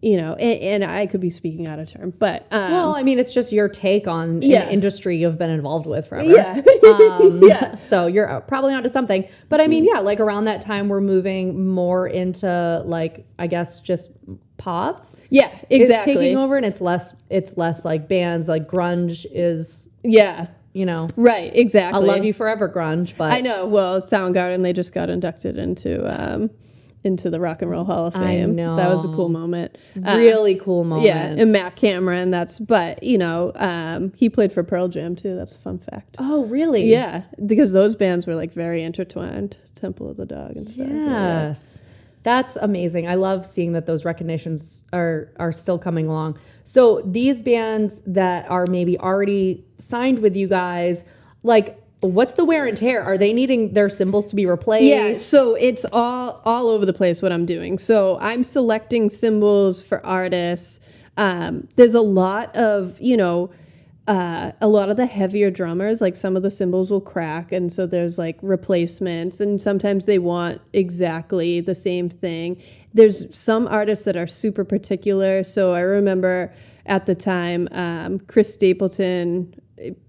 you know, and I could be speaking out of turn, but well, I mean, it's just your take on an industry you've been involved with forever. Yeah. So you're probably onto something. But I mean, like around that time, we're moving more into like, I guess, just pop. Yeah, exactly. Is taking over, and it's less like bands. Like grunge is. Yeah. You know. Right. Exactly. I love you forever, grunge. But I know. Well, Soundgarden, they just got inducted into the Rock and Roll Hall of Fame. I know. That was a cool moment. Really cool moment. Yeah, and Matt Cameron, but, you know, he played for Pearl Jam, too. That's a fun fact. Oh, really? Yeah, because those bands were, like, very intertwined. Temple of the Dog and stuff. Yes. Yeah. That's amazing. I love seeing that those recognitions are still coming along. So these bands that are maybe already signed with you guys, like, what's the wear and tear? Are they needing their cymbals to be replaced? Yeah, so it's all over the place what I'm doing. So I'm selecting cymbals for artists. There's a lot of, you know, a lot of the heavier drummers, like some of the cymbals will crack, and so there's like replacements, and sometimes they want exactly the same thing. There's some artists that are super particular. So I remember at the time, Chris Stapleton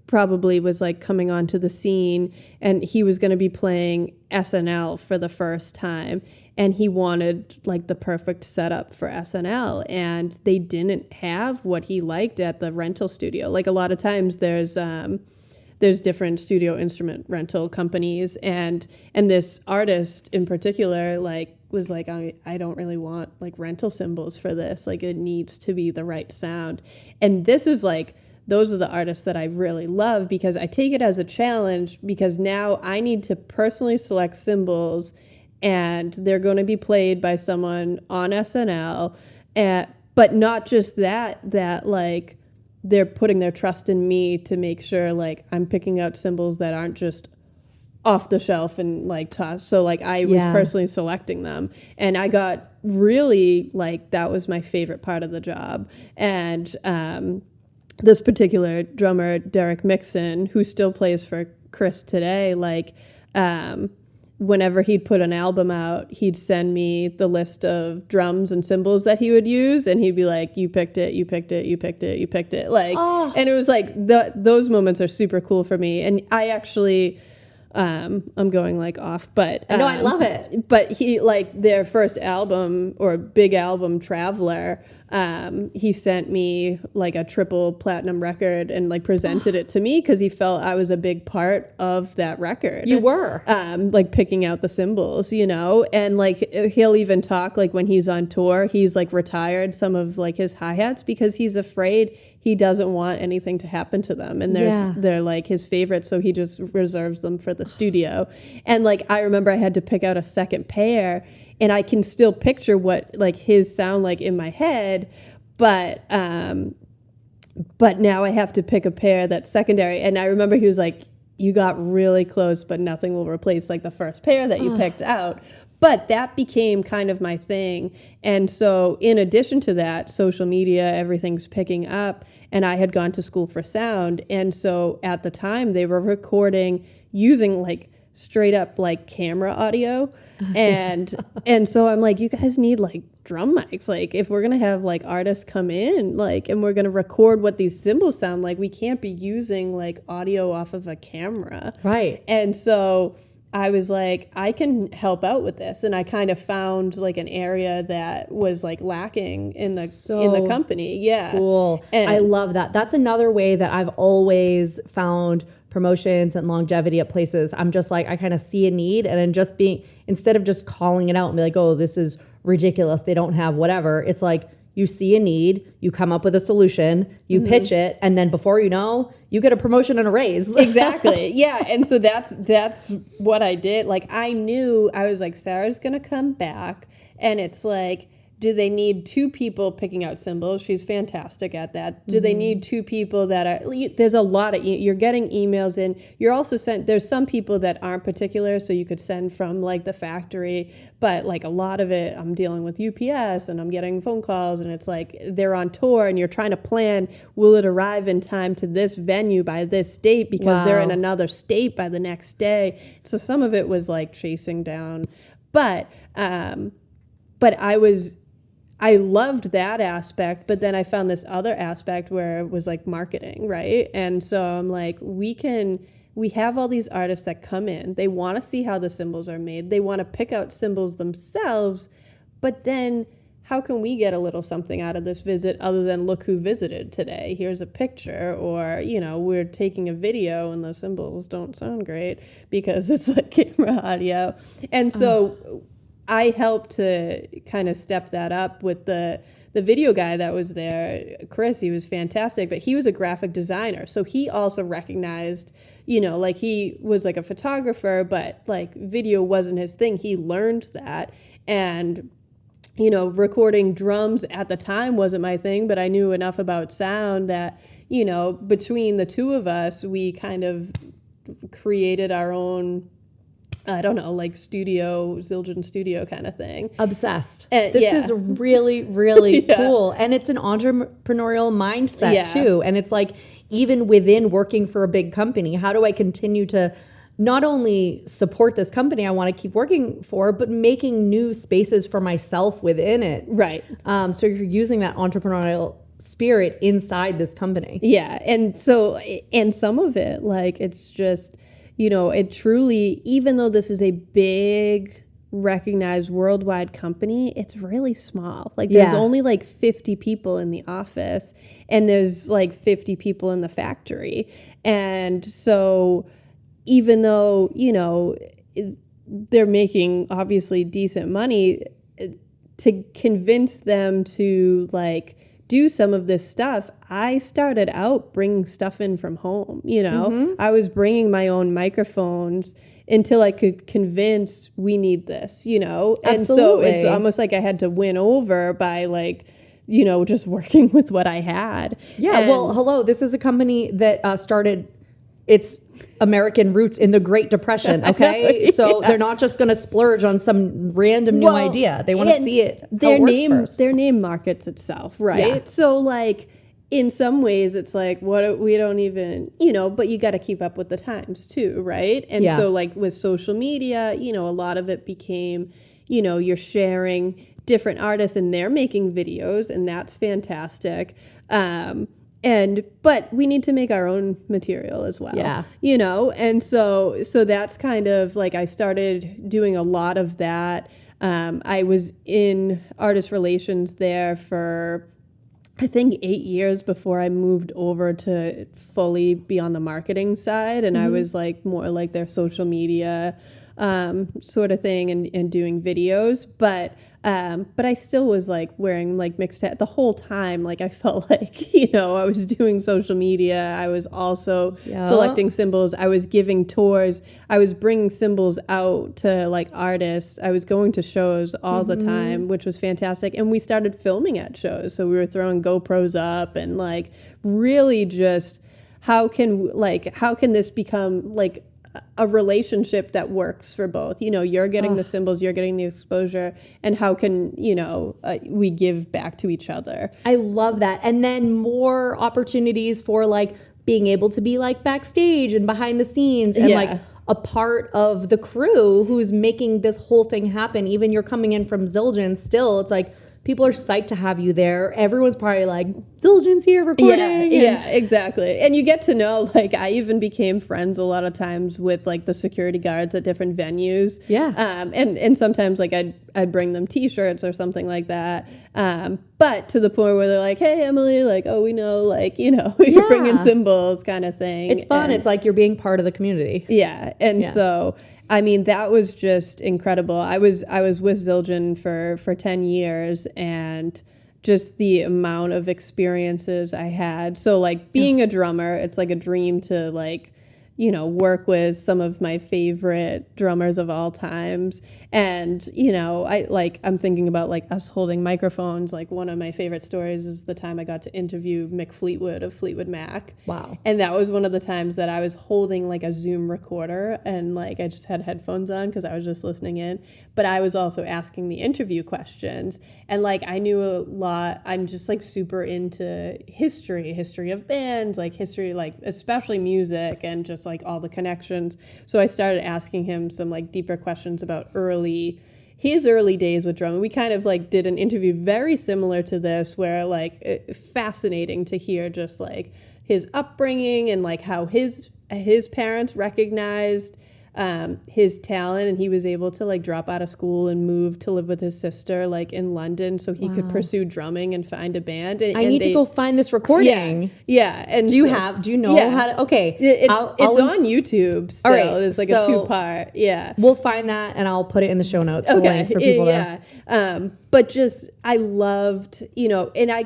probably was like coming onto the scene, and he was going to be playing SNL for the first time, and he wanted like the perfect setup for SNL, and they didn't have what he liked at the rental studio. Like a lot of times there's different studio instrument rental companies, and this artist in particular like was like, I don't really want like rental cymbals for this, like it needs to be the right sound. And this is like, those are the artists that I really love, because I take it as a challenge, because now I need to personally select cymbals, and they're going to be played by someone on SNL. But not just that like they're putting their trust in me to make sure like I'm picking out cymbals that aren't just off the shelf and like tossed. So like I was personally selecting them, and I got really like, that was my favorite part of the job. And this particular drummer, Derek Mixon, who still plays for Chris today, like whenever he'd put an album out, he'd send me the list of drums and cymbals that he would use, and he'd be like, you picked it, you picked it, you picked it, you picked it. Like, and it was like, those moments are super cool for me. And I actually, I'm going like off, but no, I love it. But he, like their first album or big album, Traveler, he sent me like a triple platinum record and like presented it to me, because he felt I was a big part of that record. You were like picking out the cymbals, you know, and like he'll even talk like when he's on tour, he's like retired some of like his hi-hats because he's afraid he doesn't want anything to happen to them, and they're like his favorites, so he just reserves them for the studio. And like I remember I had to pick out a second pair, and I can still picture what like his sound like in my head, but now I have to pick a pair that's secondary. And I remember he was like, you got really close, but nothing will replace like the first pair that you picked out. But that became kind of my thing. And so in addition to that, social media, everything's picking up. And I had gone to school for sound. And so at the time they were recording using like straight up like camera audio. And so I'm like, you guys need like drum mics. Like if we're going to have like artists come in, like, and we're going to record what these cymbals sound like, we can't be using like audio off of a camera. Right. And so I was like, I can help out with this. And I kind of found like an area that was like lacking in the company. Yeah. Cool. And I love that. That's another way that I've always found promotions and longevity at places. I'm just like, I kind of see a need, and then just instead of just calling it out and be like, oh, this is ridiculous, they don't have whatever. It's like, you see a need, you come up with a solution, you pitch it, and then before you know, you get a promotion and a raise. Exactly. Yeah. And so that's what I did. Like I knew, I was like, Sarah's going to come back, and it's like, do they need 2 people picking out cymbals? She's fantastic at that. Do they need 2 people that are, there's a lot of, you're getting emails in. You're also there's some people that aren't particular, so you could send from like the factory, but like a lot of it, I'm dealing with UPS and I'm getting phone calls, and it's like they're on tour and you're trying to plan, will it arrive in time to this venue by this date because they're in another state by the next day. So some of it was like chasing down, but I loved that aspect, but then I found this other aspect where it was like marketing, right? And so I'm like, we have all these artists that come in, they want to see how the cymbals are made, they want to pick out cymbals themselves, but then how can we get a little something out of this visit other than look who visited today? Here's a picture, or, you know, we're taking a video and the cymbals don't sound great because it's like camera audio. And so I helped to kind of step that up with the video guy that was there, Chris. He was fantastic, but he was a graphic designer. So he also recognized, you know, like he was like a photographer, but like video wasn't his thing. He learned that. And, you know, recording drums at the time wasn't my thing, but I knew enough about sound that, you know, between the two of us, we kind of created our own, I don't know, like Zildjian studio kind of thing. Obsessed. This is really, really cool. And it's an entrepreneurial mindset too. And it's like, even within working for a big company, how do I continue to not only support this company I want to keep working for, but making new spaces for myself within it. Right. So you're using that entrepreneurial spirit inside this company. Yeah. And so, and some of it, like, it's just, you know, it truly, even though this is a big, recognized worldwide company, it's really small. Like there's only like 50 people in the office, and there's like 50 people in the factory. And so even though, you know, they're making obviously decent money, to convince them to like do some of this stuff, I started out bringing stuff in from home, you know. I was bringing my own microphones until I could convince we need this, you know. And so it's almost like I had to win over by like, you know, just working with what I had. Yeah. And well, hello, this is a company that started its American roots in the Great Depression, okay? So they're not just going to splurge on some random new idea. They want to see it, their name markets itself, right? Yeah. So like in some ways it's like, we don't even, you know, but you got to keep up with the times too, right? And so like with social media, you know, a lot of it became, you know, you're sharing different artists and they're making videos, and that's fantastic. But we need to make our own material as well, you know? And so that's kind of like, I started doing a lot of that. I was in artist relations there for, I think 8 years before I moved over to fully be on the marketing side. And I was like more like their social media sort of thing and doing videos. But I still was like wearing like mixed hat the whole time. Like I felt like, you know, I was doing social media. I was also selecting cymbals. I was giving tours. I was bringing cymbals out to like artists. I was going to shows all the time, which was fantastic. And we started filming at shows. So we were throwing GoPros up and like really just how can this become like a relationship that works for both? You know, you're getting the cymbals, you're getting the exposure, and how can, you know, we give back to each other? I love that. And then more opportunities for like being able to be like backstage and behind the scenes and like a part of the crew who's making this whole thing happen. Even you're coming in from Zildjian still, it's like people are psyched to have you there. Everyone's probably like, Zildjian's here recording. Yeah, exactly. And you get to know, like, I even became friends a lot of times with like the security guards at different venues. Yeah. And sometimes like I'd bring them T-shirts or something like that. But to the point where they're like, hey, Emily, like, oh, we know, like, you know, you're bringing cymbals kind of thing. It's fun. It's like you're being part of the community. Yeah. And so, I mean, that was just incredible. I was with Zildjian for 10 years, and just the amount of experiences I had. So like being a drummer, it's like a dream to like, you know, work with some of my favorite drummers of all times. And, you know, I'm thinking about like us holding microphones. Like one of my favorite stories is the time I got to interview Mick Fleetwood of Fleetwood Mac. Wow. And that was one of the times that I was holding like a Zoom recorder, and like I just had headphones on because I was just listening in. But I was also asking the interview questions. And like I knew a lot. I'm just like super into history of bands, like history, like especially music and just like all the connections. So I started asking him some like deeper questions about his early days with drumming. We kind of like did an interview very similar to this, where like fascinating to hear just like his upbringing and like how his parents recognized his talent, and he was able to like drop out of school and move to live with his sister like in London so he could pursue drumming and find a band. And I need to go find this recording. Yeah. And do you know how to? Okay, it's on YouTube still. All right, it's like a 2-part. Yeah, we'll find that and I'll put it in the show notes. The link for people but just I loved, you know, and I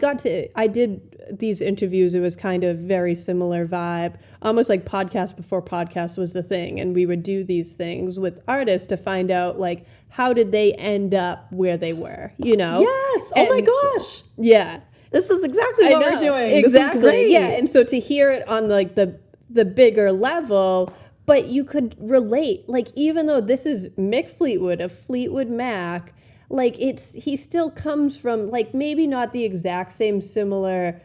did these interviews. It was kind of very similar vibe, almost like podcast before podcast was the thing, and we would do these things with artists to find out like how did they end up where they were, you know? Yes. Oh my gosh. Yeah. This is exactly what we're doing. Exactly. This is great. Yeah. And so to hear it on like the bigger level, but you could relate, like even though this is Mick Fleetwood of Fleetwood Mac, like he still comes from like maybe not the exact same similar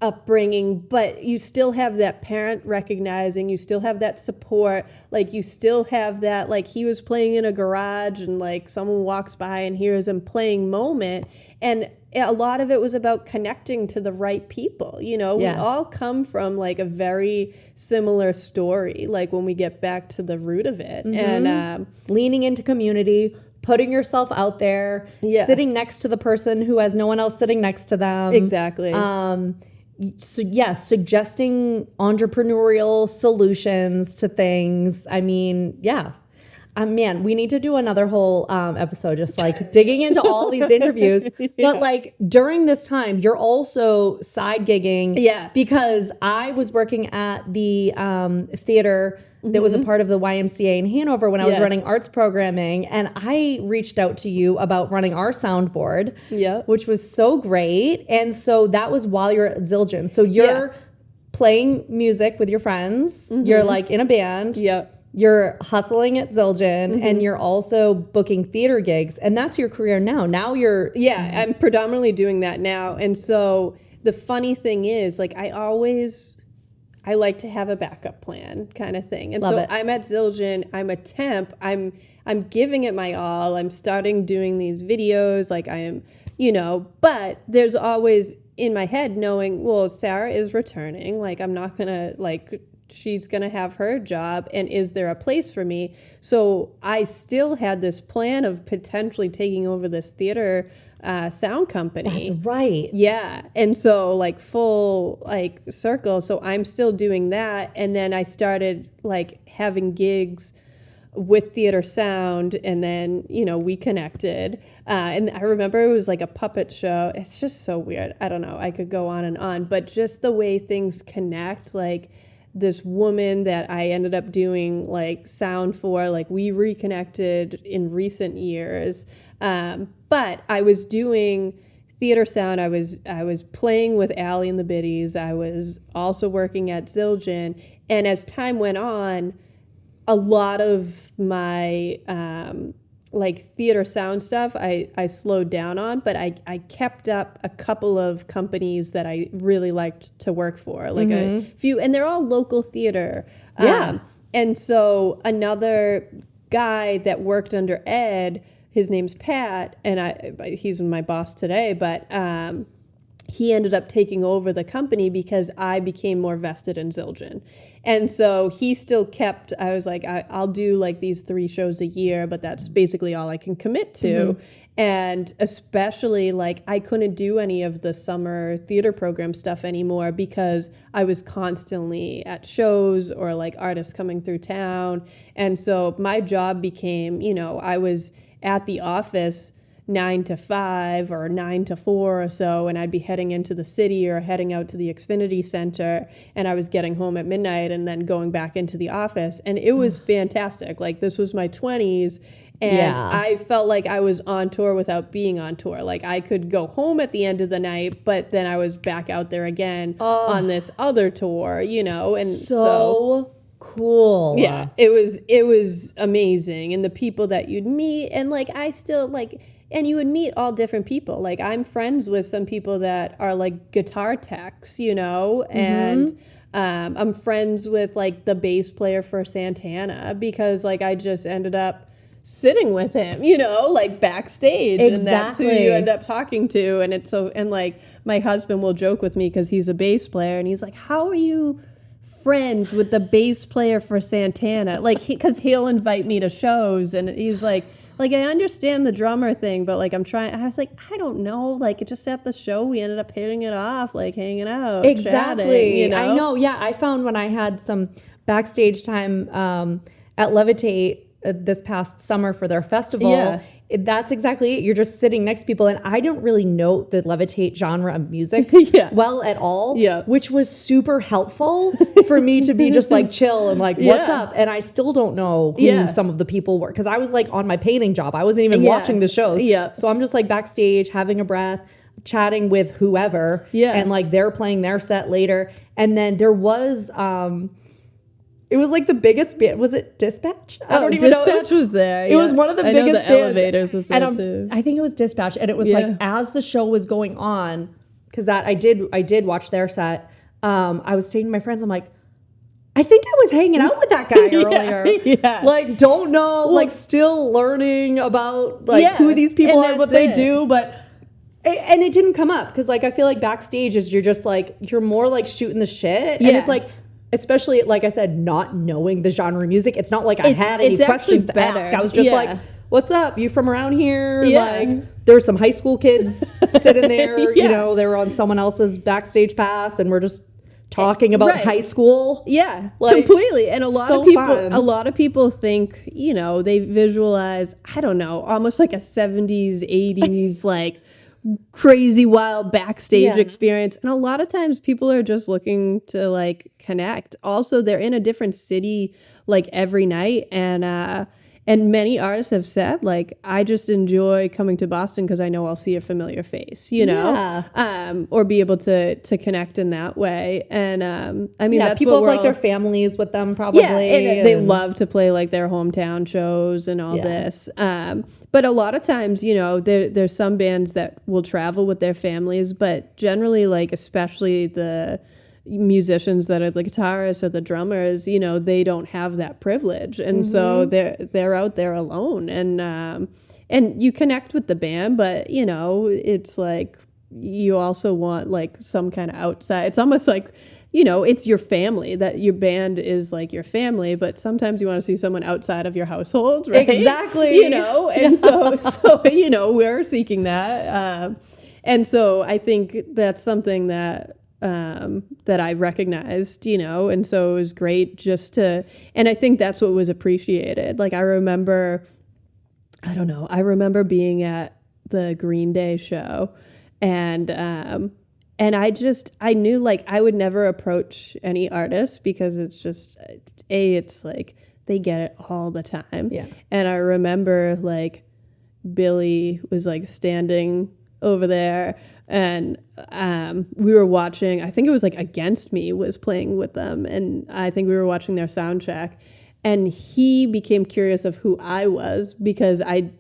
upbringing, but you still have that parent recognizing, you still have that support, like you still have that like he was playing in a garage and like someone walks by and hears him playing moment. And a lot of it was about connecting to the right people, you know. We all come from like a very similar story, like when we get back to the root of it. And leaning into community, putting yourself out there, sitting next to the person who has no one else sitting next to them. Exactly. So suggesting entrepreneurial solutions to things. I mean, man, we need to do another whole episode just like digging into all these interviews. But like during this time, you're also side gigging. Yeah. Because I was working at the theater that was a part of the YMCA in Hanover when I was running arts programming. And I reached out to you about running our soundboard, which was so great. And so that was while you're at Zildjian. So you're playing music with your friends. You're like in a band. You're hustling at Zildjian, and you're also booking theater gigs. And that's your career now. Now you're... Yeah, I'm predominantly doing that now. And so the funny thing is, like, I like to have a backup plan kind of thing. And Love it. I'm at Zildjian, I'm a temp, I'm giving it my all. I'm starting doing these videos, like I am, you know, but there's always in my head knowing, well, Sarah is returning. Like I'm not going to like, she's going to have her job, and is there a place for me? So I still had this plan of potentially taking over this theater sound company. That's right. Yeah. And so like full like circle. So I'm still doing that. And then I started like having gigs with theater sound, and then, you know, we connected. And I remember it was like a puppet show. It's just so weird. I don't know. I could go on, but just the way things connect, like this woman that I ended up doing like sound for, like we reconnected in recent years. But I was doing theater sound. I was playing with Allie and the Biddies. I was also working at Zildjian. And as time went on, a lot of my like theater sound stuff I slowed down on, but I kept up a couple of companies that I really liked to work for, like a few, and they're all local theater. And so another guy that worked under Ed, his name's Pat, and he's my boss today, but he ended up taking over the company because I became more vested in Zildjian. And so he still kept, I was like, I'll do like these 3 shows a year, but that's basically all I can commit to. And especially like I couldn't do any of the summer theater program stuff anymore because I was constantly at shows or like artists coming through town. And so my job became, I was at the office 9 to 5 or 9 to 4 or so, and I'd be heading into the city or heading out to the Xfinity Center, and I was getting home at midnight and then going back into the office, and it was fantastic. Like, this was my 20s, and I felt like I was on tour without being on tour. Like, I could go home at the end of the night, but then I was back out there again on this other tour, and so cool. Yeah, it was amazing, and the people that you'd meet, and like I still like. And you would meet all different people. Like, I'm friends with some people that are like guitar techs, and I'm friends with like the bass player for Santana because like I just ended up sitting with him, like backstage. Exactly. And that's who you end up talking to. And it's so, and like my husband will joke with me because he's a bass player and he's like, how are you friends with the bass player for Santana? Like, because he'll invite me to shows and he's like, I understand the drummer thing, but like I was like, I don't know. Like, just at the show, we ended up hitting it off, like hanging out, exactly. chatting, I know. Yeah, I found when I had some backstage time at Levitate this past summer for their festival, that's exactly it. You're just sitting next to people, and I don't really know the Levitate genre of music well at all, which was super helpful for me to be just like chill and like, what's up? And I still don't know who some of the people were because I was like on my painting job. I wasn't even watching the shows. So I'm just like backstage having a breath, chatting with whoever, and like they're playing their set later. And then there was it was like the biggest band. Was it Dispatch? I don't even know. Dispatch was there. It was one of the biggest bands. Elevators was there too. I think it was Dispatch, and it was like as the show was going on, because that I did watch their set. I was saying to my friends, I'm like, I think I was hanging out with that guy earlier. Like, don't know, like still learning about like who these people are, what they do, but. And it didn't come up because like I feel like backstage is you're just like you're more like shooting the shit, and it's like. Especially, like I said, not knowing the genre of music. It's not like I had any questions to ask. I was just like, what's up? You from around here? Like, there's some high school kids sitting there. They were on someone else's backstage pass, and we're just talking about high school. Yeah, like, completely. And a lot of people think, they visualize, I don't know, almost like a 70s, 80s, like, crazy wild backstage experience, and a lot of times people are just looking to like connect. Also, they're in a different city like every night, and many artists have said like, I just enjoy coming to Boston because I know I'll see a familiar face, or be able to connect in that way. And I mean, that's people have like their families with them probably, and they love to play like their hometown shows and all this. But a lot of times, there's some bands that will travel with their families, but generally, like especially the musicians that are the guitarists or the drummers, they don't have that privilege, and so they're out there alone, and you connect with the band, but it's like you also want like some kind of outside. It's almost like it's your family, that your band is like your family, but sometimes you want to see someone outside of your household, right? Exactly. And so we're seeking that, and so I think that's something that I recognized, and so it was great just to, and I think that's what was appreciated. Like I remember being at the Green Day show, and I knew like I would never approach any artist because it's just, it's like they get it all the time. Yeah. And I remember like Billy was like standing over there, and we were watching, I think it was like Against Me was playing with them, and I think we were watching their sound check, and he became curious of who I was because I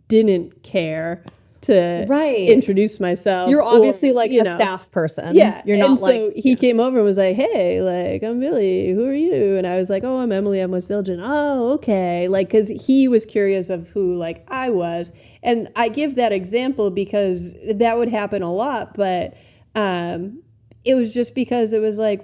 didn't care to introduce myself. You're obviously like a staff person. Yeah. You're not and like. So he came over and was like, hey, like, I'm Billy. Who are you? And I was like, oh, I'm Emily. I'm with Zildjian. Oh, okay. Like, because he was curious of who, like, I was. And I give that example because that would happen a lot. But it was just because it was like,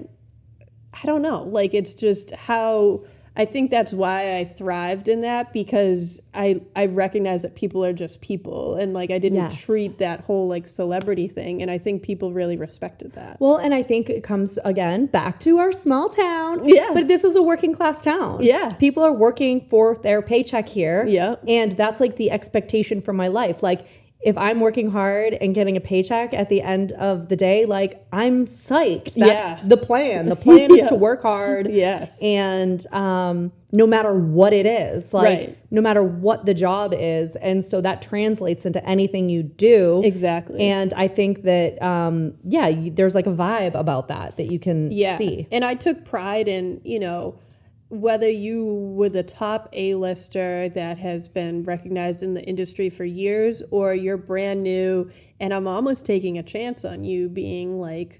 I don't know. Like, it's just how... I think that's why I thrived in that, because I recognize that people are just people, and like I didn't treat that whole like celebrity thing, and I think people really respected that. Well, and I think it comes again back to our small town. Yeah. But this is a working class town. Yeah. People are working for their paycheck here. Yeah. And that's like the expectation for my life. Like, if I'm working hard and getting a paycheck at the end of the day, like, I'm psyched. That's the plan. The plan is to work hard. Yes. And no matter what it is, like, no matter what the job is. And so that translates into anything you do. Exactly. And I think that, there's like a vibe about that you can see. And I took pride in, you know, whether you were the top A-lister that has been recognized in the industry for years, or you're brand new, and I'm almost taking a chance on you being like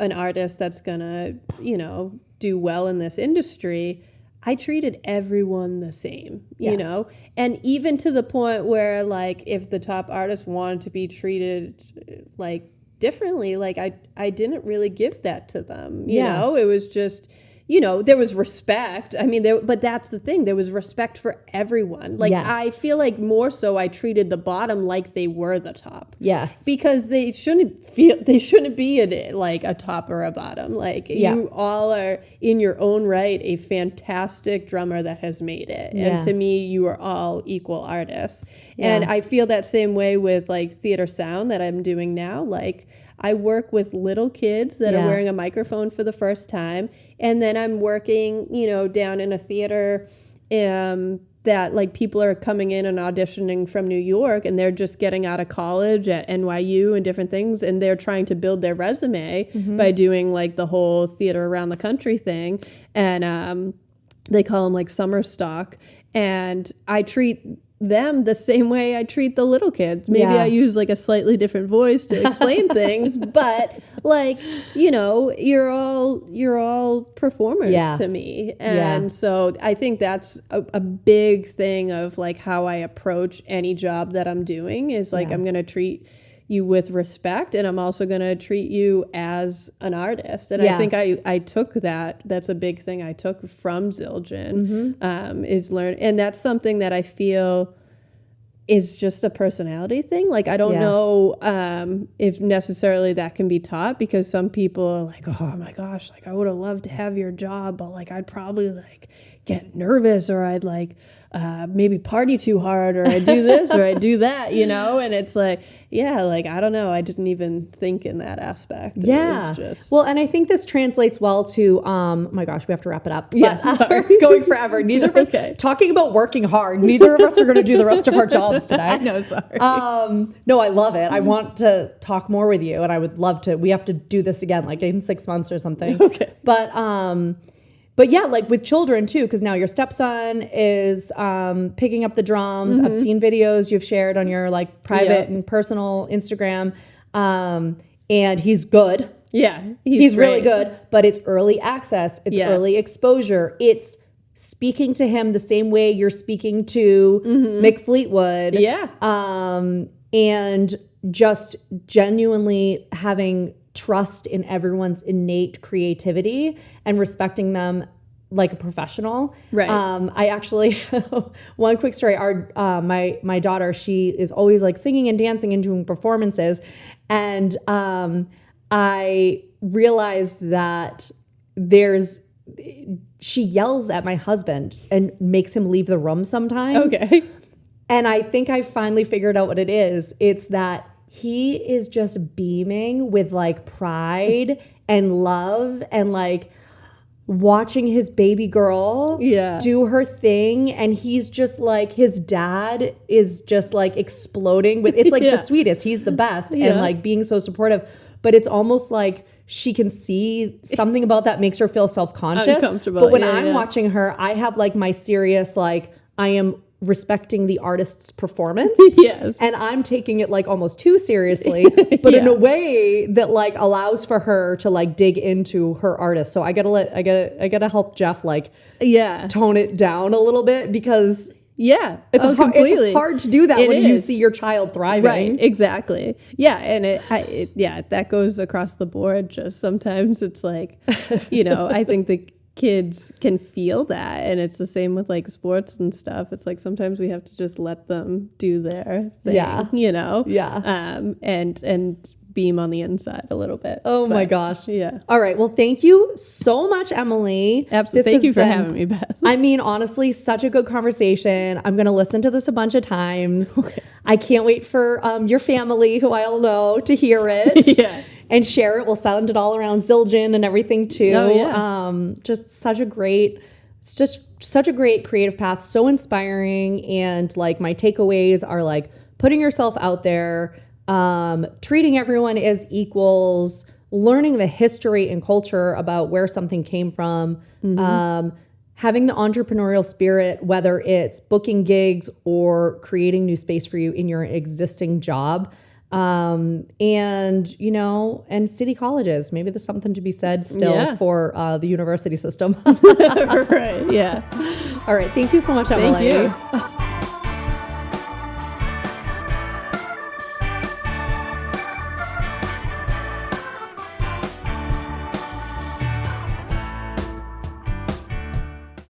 an artist that's gonna, you know, do well in this industry, I treated everyone the same, you know? And even to the point where, like, if the top artist wanted to be treated like differently, like I didn't really give that to them, you know? It was just... You know, there was respect. I mean, but that's the thing. There was respect for everyone. Like, I feel like more so I treated the bottom like they were the top. Yes. Because they shouldn't be like a top or a bottom. Like, you all are in your own right a fantastic drummer that has made it. Yeah. And to me, you are all equal artists. Yeah. And I feel that same way with like theater sound that I'm doing now. Like, I work with little kids that are wearing a microphone for the first time. And then I'm working, you know, down in a theater that like people are coming in and auditioning from New York, and they're just getting out of college at NYU and different things. And they're trying to build their resume by doing like the whole theater around the country thing. And they call them like summer stock. And I treat them the same way I treat the little kids. Maybe I use like a slightly different voice to explain things, but like, you know, you're all performers to me. And so I think that's a big thing of like how I approach any job that I'm doing is like, I'm going to treat you with respect, and I'm also going to treat you as an artist. And I think I took that's a big thing I took from Zildjian, is learn. And that's something that I feel is just a personality thing. Like, I don't know if necessarily that can be taught, because some people are like, oh my gosh, like I would have loved to have your job, but like I'd probably like get nervous, or I'd like maybe party too hard, or I do this or I do that, you know? And it's like, like, I don't know. I didn't even think in that aspect. Yeah. Well, and I think this translates well to, oh my gosh, we have to wrap it up. Yes. We're going forever. Neither of us, talking about working hard, neither of us are going to do the rest of our jobs today. I know, sorry. No, I love it. I want to talk more with you, and I would love to. We have to do this again, like in 6 months or something. Okay. But yeah, like with children too, because now your stepson is picking up the drums. I've seen videos you've shared on your like private and personal Instagram, and he's good. Yeah, he's really good. But it's early access. It's early exposure. It's speaking to him the same way you're speaking to Mick Fleetwood. Yeah, and just genuinely having trust in everyone's innate creativity and respecting them like a professional. Right. I actually, one quick story, my daughter, she is always like singing and dancing and doing performances. And I realized that she yells at my husband and makes him leave the room sometimes. Okay. And I think I finally figured out what it is. It's that he is just beaming with like pride and love and like, watching his baby girl do her thing, and he's just like, his dad is just like exploding with, it's like the sweetest, he's the best, and like being so supportive, but it's almost like she can see something about that makes her feel self-conscious. But when I'm watching her, I have like my serious, like, I am respecting the artist's performance. And I'm taking it like almost too seriously, but in a way that like allows for her to like dig into her artist. So I gotta help Jeff like tone it down a little bit, because it's hard to do that when you see your child thriving. Right, exactly. Yeah, and that goes across the board. Just sometimes it's like, you know, I think the kids can feel that, and it's the same with like sports and stuff. It's like sometimes we have to just let them do their thing, you know? And beam on the inside a little bit. My gosh. Yeah. All right. Well, thank you so much, Emily. Absolutely. Thank you for having me, Beth. I mean, honestly, such a good conversation. I'm going to listen to this a bunch of times. Okay. I can't wait for your family, who I all know, to hear it. And share it. We'll sound it all around Zildjian and everything too. Just such a great creative path. So inspiring. And like my takeaways are like putting yourself out there, treating everyone as equals, learning the history and culture about where something came from, having the entrepreneurial spirit, whether it's booking gigs or creating new space for you in your existing job. And, you know, and city colleges, maybe there's something to be said still for the university system. Right. Yeah. All right. Thank you so much, Emily. Thank you.